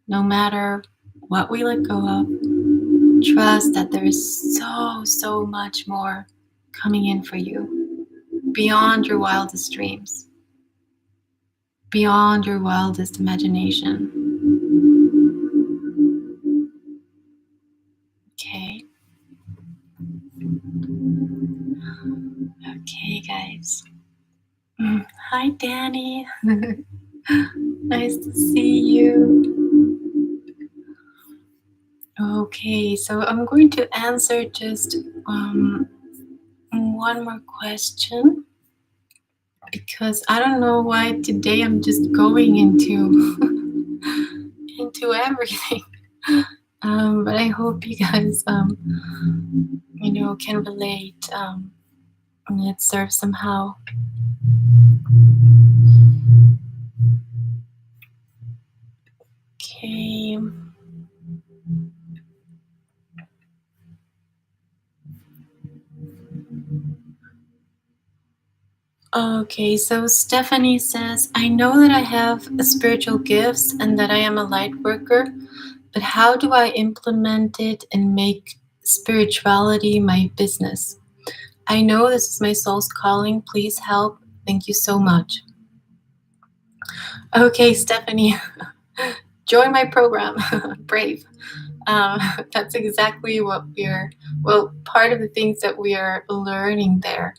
no matter what we let go of, trust that there is so, so much more coming in for you, beyond your wildest dreams, beyond your wildest imagination. Okay. Okay, guys. Hi, Danny. Nice to see you. Okay, so I'm going to answer just one more question, because I don't know why today I'm just going into into everything. But I hope you guys can relate, and it serves somehow. Okay. Okay, so Stephanie says, I know that I have spiritual gifts and that I am a light worker, but how do I implement it and make spirituality my business? I know this is my soul's calling. Please help. Thank you so much. Okay, Stephanie, join my program. Brave. That's exactly what part of the things that we are learning there.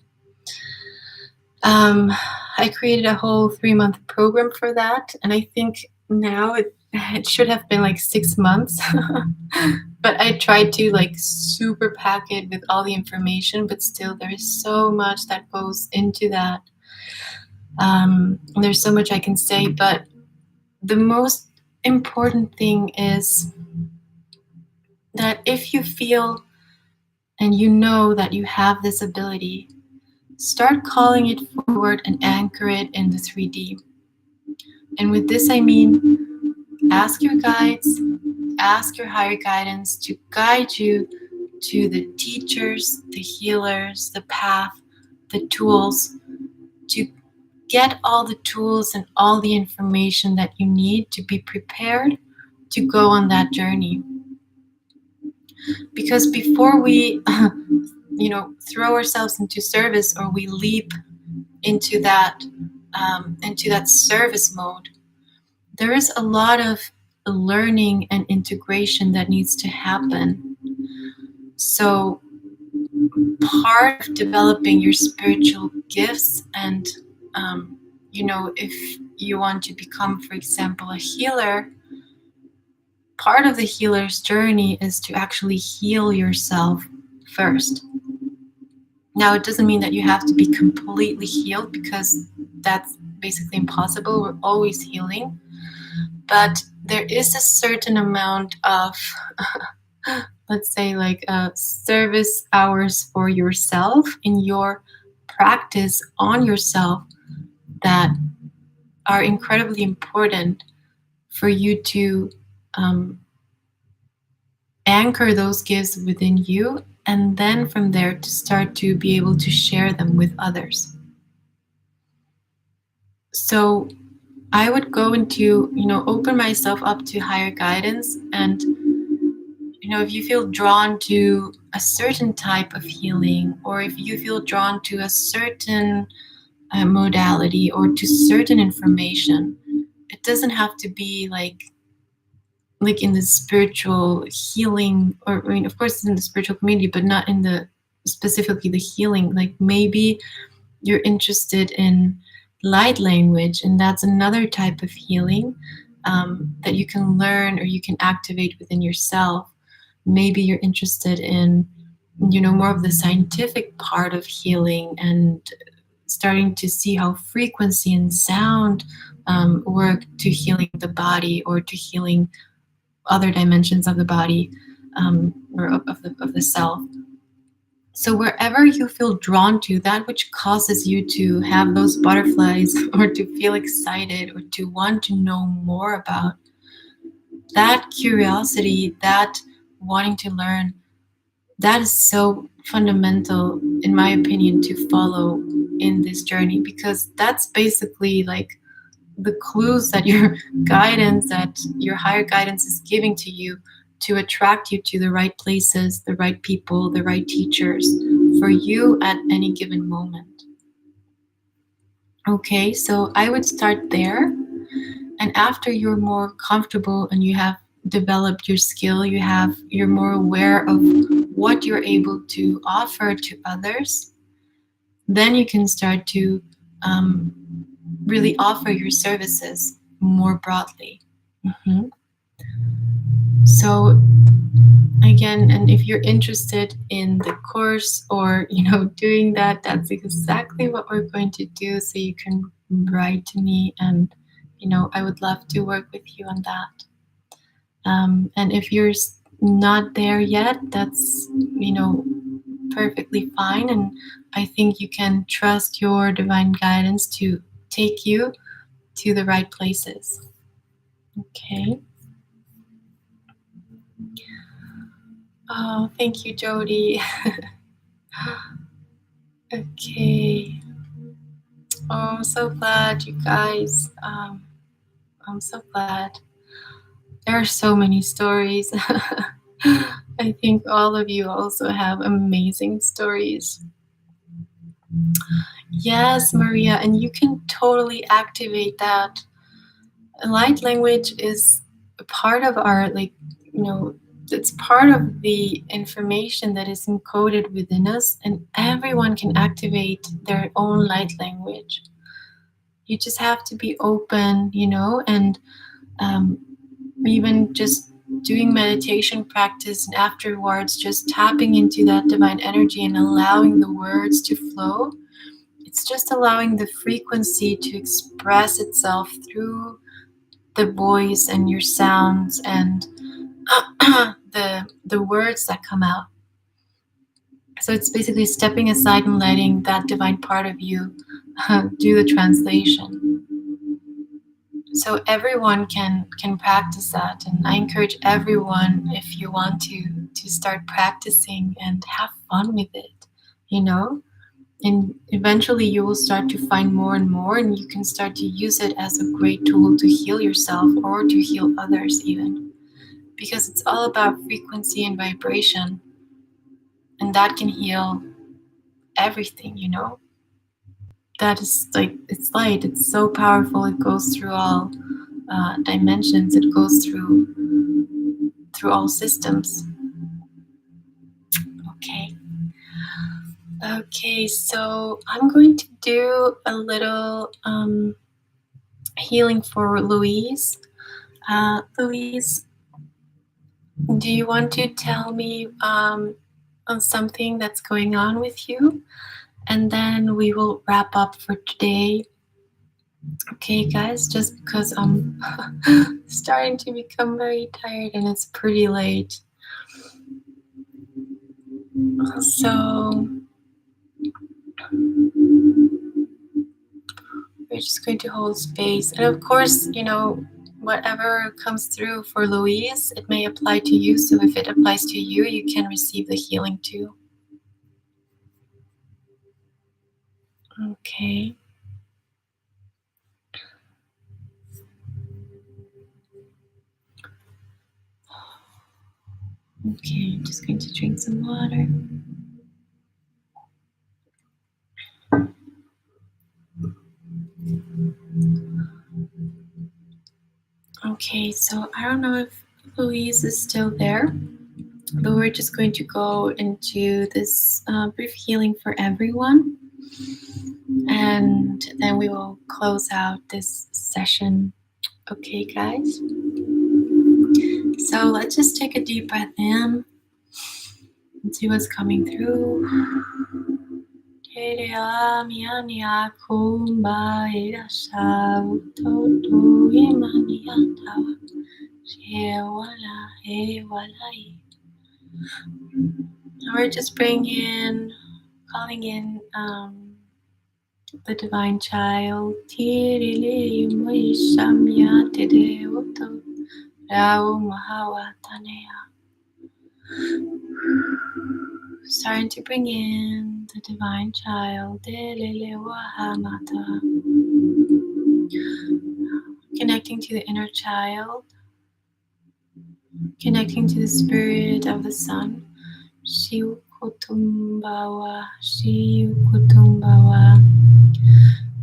I created a whole 3-month program for that, and I think now it should have been like 6 months. But I tried to super pack it with all the information, but still there is so much that goes into that. There's so much I can say, but the most important thing is that if you feel and you know that you have this ability, start calling it forward and anchor it in the 3D. And with this, I mean, ask your guides, ask your higher guidance to guide you to the teachers, the healers, the path, the tools, to get all the tools and all the information that you need to be prepared to go on that journey. Because before we throw ourselves into service, or we leap into that service mode, there is a lot of learning and integration that needs to happen. So part of developing your spiritual gifts, and if you want to become, for example, a healer, part of the healer's journey is to actually heal yourself first. Now, it doesn't mean that you have to be completely healed, because that's basically impossible. We're always healing. But there is a certain amount of, let's say, like service hours for yourself in your practice on yourself that are incredibly important for you to anchor those gifts within you, and then from there to start to be able to share them with others. So I would go into, open myself up to higher guidance. And, if you feel drawn to a certain type of healing, or if you feel drawn to a certain modality or to certain information, it doesn't have to be like in the spiritual healing, or I mean, of course it's in the spiritual community, but not in the specifically the healing. Like maybe you're interested in light language, and that's another type of healing that you can learn or you can activate within yourself. Maybe you're interested in, more of the scientific part of healing, and starting to see how frequency and sound work to healing the body, or to healing other dimensions of the body, or of the self. So wherever you feel drawn to, that which causes you to have those butterflies, or to feel excited, or to want to know more about, that curiosity, that wanting to learn, that is so fundamental, in my opinion, to follow in this journey, because that's basically like the clues that your guidance, that your higher guidance is giving to you, to attract you to the right places, the right people, the right teachers for you at any given moment. Okay, so I would start there. And after you're more comfortable and you have developed your skill, you're more aware of what you're able to offer to others, then you can start to really offer your services more broadly. Mm-hmm. So again, and if you're interested in the course, or doing that, that's exactly what we're going to do. So you can write to me, and I would love to work with you on that. And if you're not there yet, that's perfectly fine. And I think you can trust your divine guidance to take you to the right places. Okay. Oh, thank you, Jody. Okay. Oh, I'm so glad, you guys. I'm so glad. There are so many stories. I think all of you also have amazing stories. Yes, Maria, and you can totally activate that. Light language is a part of our, it's part of the information that is encoded within us, and everyone can activate their own light language. You just have to be open, and even just doing meditation practice, and afterwards just tapping into that divine energy and allowing the words to flow. It's just allowing the frequency to express itself through the voice and your sounds and the words that come out. So it's basically stepping aside and letting that divine part of you do the translation. So everyone can practice that, and I encourage everyone, if you want to start practicing and have fun with it, you know? And eventually you will start to find more and more, and you can start to use it as a great tool to heal yourself or to heal others even. Because it's all about frequency and vibration. And that can heal everything, you know? That is like, it's light, it's so powerful, it goes through all dimensions, it goes through all systems. Okay, so I'm going to do a little healing for Louise. Louise, do you want to tell me on something that's going on with you? And then we will wrap up for today. Okay, guys, just because I'm starting to become very tired and it's pretty late. So we're just going to hold space. And of course, you know, whatever comes through for Louise, it may apply to you. So if it applies to you, you can receive the healing too. Okay. Okay, I'm just going to drink some water. Okay, so I don't know if Louise is still there, but we're just going to go into this brief healing for everyone. And then we will close out this session. Okay, guys? So let's just take a deep breath in and see what's coming through. We're just calling in the divine child. Starting to bring in the divine child. Connecting to the inner child. Connecting to the spirit of the sun. Shiukutumbawa, Shiukutumbawa.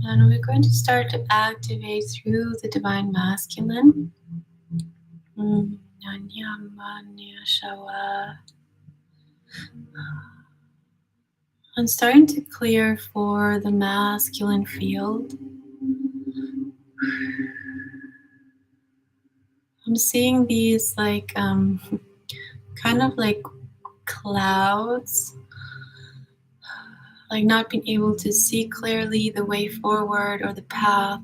And we're going to start to activate through the divine masculine. I'm starting to clear for the masculine field. I'm seeing these like kind of like clouds, like not being able to see clearly the way forward or the path,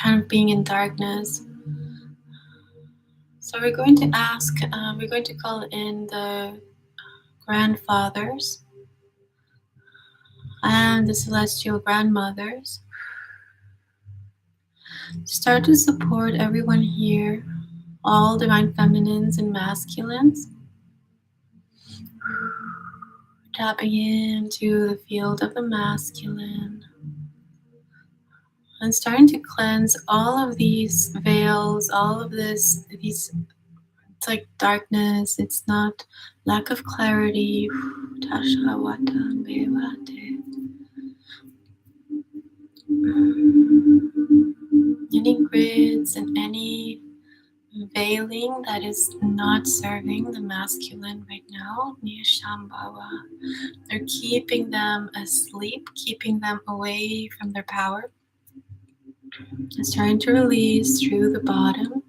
kind of being in darkness. So we're going to we're going to call in the grandfathers and the celestial grandmothers. Start to support everyone here, all divine feminines and masculines. Tapping into the field of the masculine. And starting to cleanse all of these veils, all of these, it's like darkness, it's not lack of clarity. Any grids and any veiling that is not serving the masculine right now, Nishambhava. They're keeping them asleep, keeping them away from their power. And starting to release through the bottom.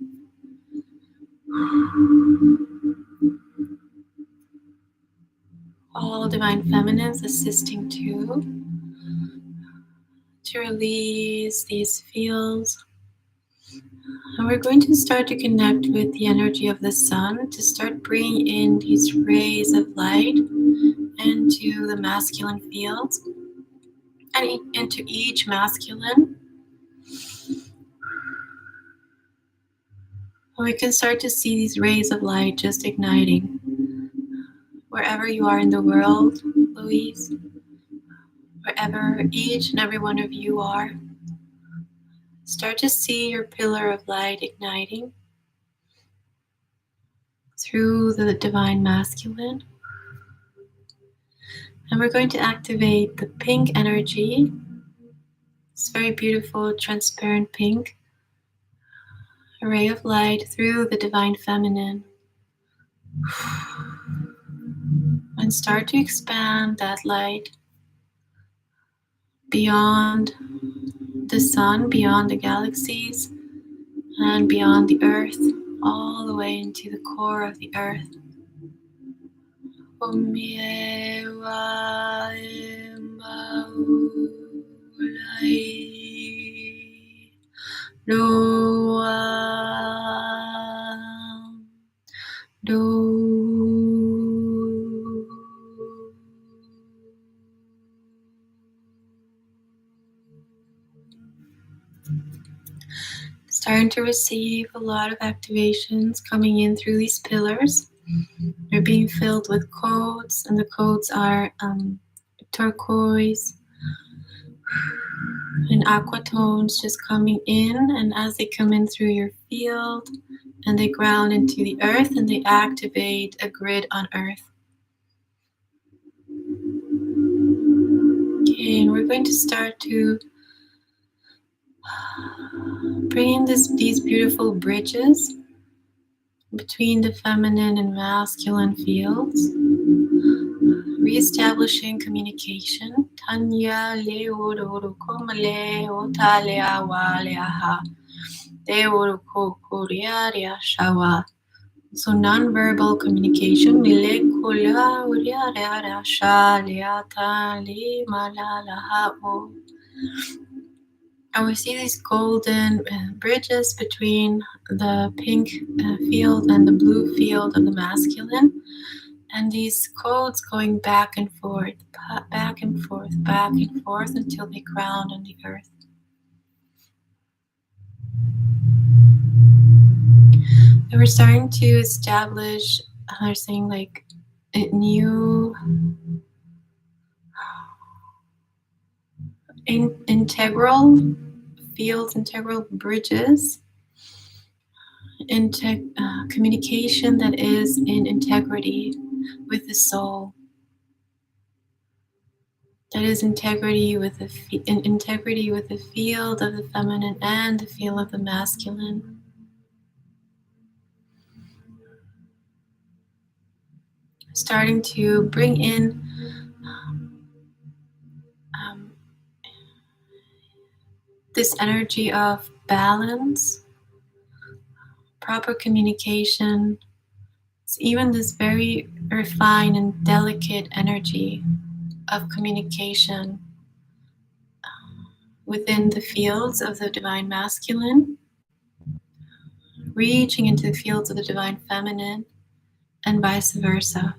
All divine feminines assisting to release these fields. And we're going to start to connect with the energy of the sun to start bringing in these rays of light into the masculine fields and into each masculine. We can start to see these rays of light just igniting wherever you are in the world, Louise, wherever each and every one of you are. Start to see your pillar of light igniting through the divine masculine. And we're going to activate the pink energy. It's very beautiful, transparent pink. A ray of light through the divine feminine. And start to expand that light beyond the sun, beyond the galaxies, and beyond the earth, all the way into the core of the earth. Starting to receive a lot of activations coming in through these pillars. They're being filled with codes, and the codes are turquoise and aqua tones just coming in, and as they come in through your field and they ground into the earth and they activate a grid on earth. Okay, and we're going to start to bring in these beautiful bridges between the feminine and masculine fields, reestablishing communication. Tanya le oro komale otale awale aha. De oro korea shawa. So nonverbal communication. Mile kola uria sha leata le malala ha o. And we see these golden bridges between the pink field and the blue field of the masculine. And these codes going back and forth, back and forth, back and forth until they ground on the earth. And we're starting to establish, they're saying like new integral fields, integral bridges, communication that is in integrity with the soul. That is integrity with integrity with the field of the feminine and the field of the masculine. Starting to bring in this energy of balance, proper communication. It's even this very refined and delicate energy of communication within the fields of the divine masculine, reaching into the fields of the divine feminine, and vice versa.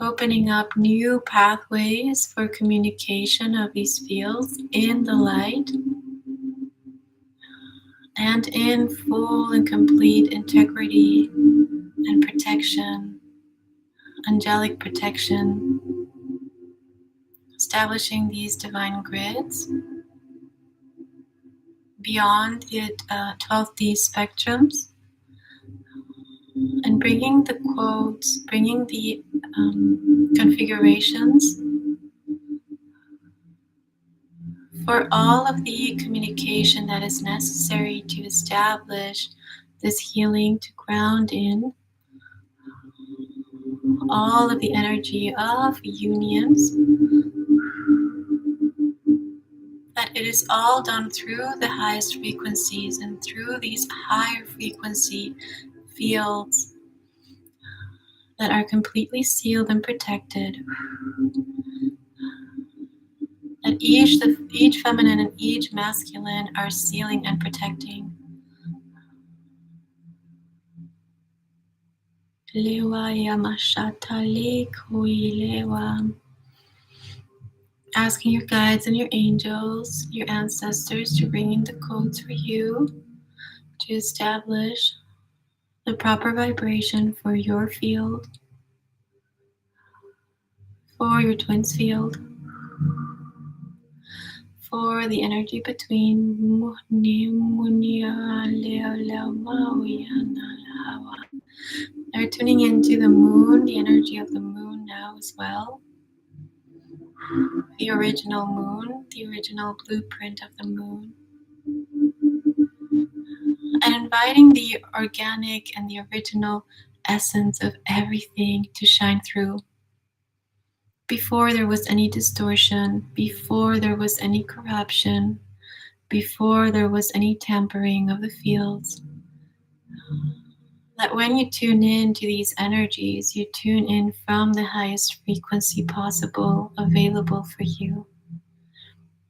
Opening up new pathways for communication of these fields in the light and in full and complete integrity and protection, angelic protection, establishing these divine grids beyond the 12D spectrums, and bringing the quotes, bringing the configurations for all of the communication that is necessary to establish this healing, to ground in all of the energy of unions, that it is all done through the highest frequencies and through these higher frequency fields that are completely sealed and protected. That each feminine and each masculine are sealing and protecting. Lewa yamashata le kui lewa. asking your guides and your angels, your ancestors to bring in the codes for you to establish the proper vibration for your field, for your twin's field, for the energy between. They're tuning into the moon, the energy of the moon now as well. The original moon, the original blueprint of the moon. And inviting the organic and the original essence of everything to shine through. Before there was any distortion, before there was any corruption, before there was any tampering of the fields. That when you tune in to these energies, you tune in from the highest frequency possible available for you.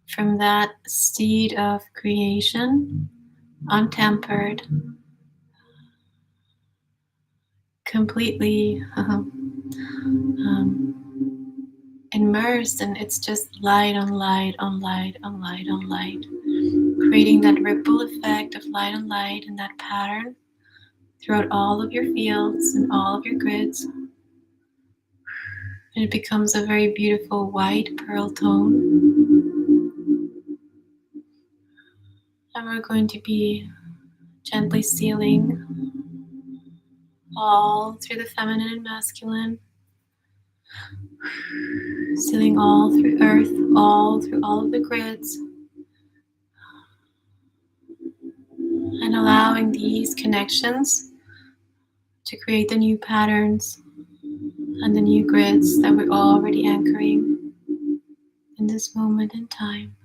From that seed of creation, untempered, completely immersed, and it's just light on light on light on light on light, creating that ripple effect of light on light in that pattern throughout all of your fields and all of your grids. And it becomes a very beautiful white pearl tone. And we're going to be gently sealing all through the feminine and masculine, sealing all through earth, all through all of the grids, and allowing these connections to create the new patterns and the new grids that we're already anchoring in this moment in time.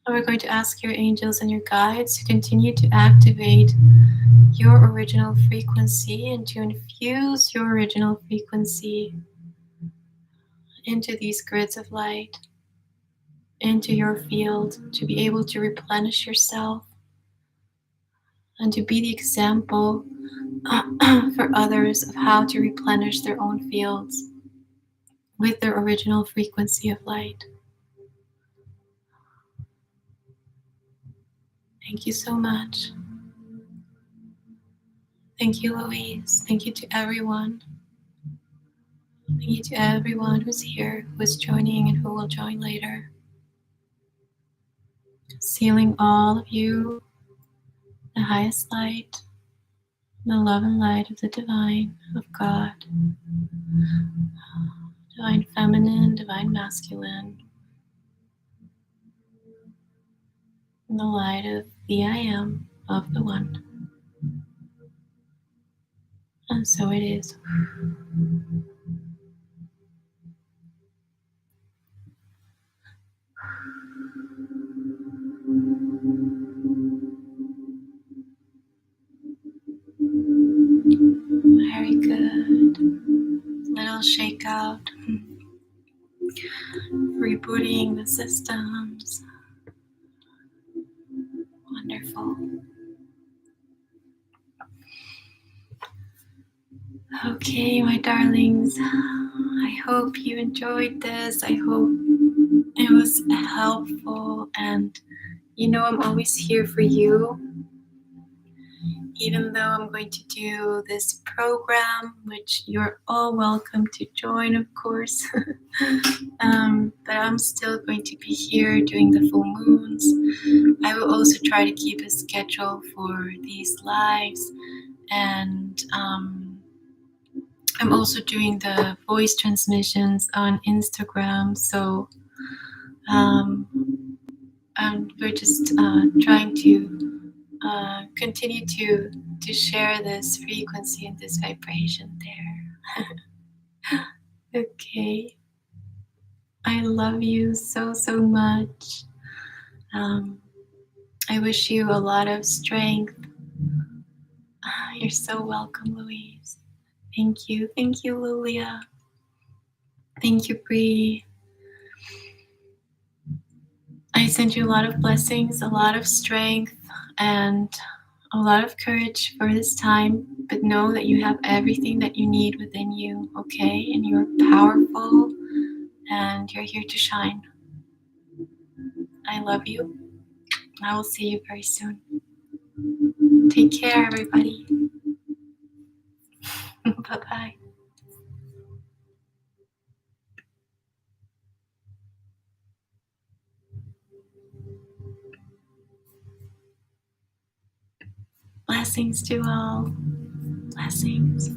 And we're going to ask your angels and your guides to continue to activate your original frequency and to infuse your original frequency into these grids of light, into your field, to be able to replenish yourself and to be the example for others of how to replenish their own fields with their original frequency of light. Thank you so much. Thank you, Louise. Thank you to everyone. Thank you to everyone who's here, who is joining, and who will join later. Sealing all of you, the highest light, the love and light of the divine, of God, divine feminine, divine masculine, and the light of the I am, of the one. And so it is. Very good. Little shakeout. Rebooting the systems. Wonderful. Okay, my darlings. I hope you enjoyed this. I hope it was helpful. And you know, I'm always here for you. Even though I'm going to do this program, which you're all welcome to join, of course. But I'm still going to be here doing the full moons. I will also try to keep a schedule for these lives. And I'm also doing the voice transmissions on Instagram. So we're just trying to continue to share this frequency and this vibration there. Okay. I love you so, so much. I wish you a lot of strength. You're so welcome, Louise. Thank you. Thank you, Lilia. Thank you, Bree. I send you a lot of blessings, a lot of strength, and a lot of courage for this time, but know that you have everything that you need within you, okay? And you're powerful and you're here to shine. I love you. I will see you very soon. Take care, everybody. Bye-bye. Blessings to all. Blessings.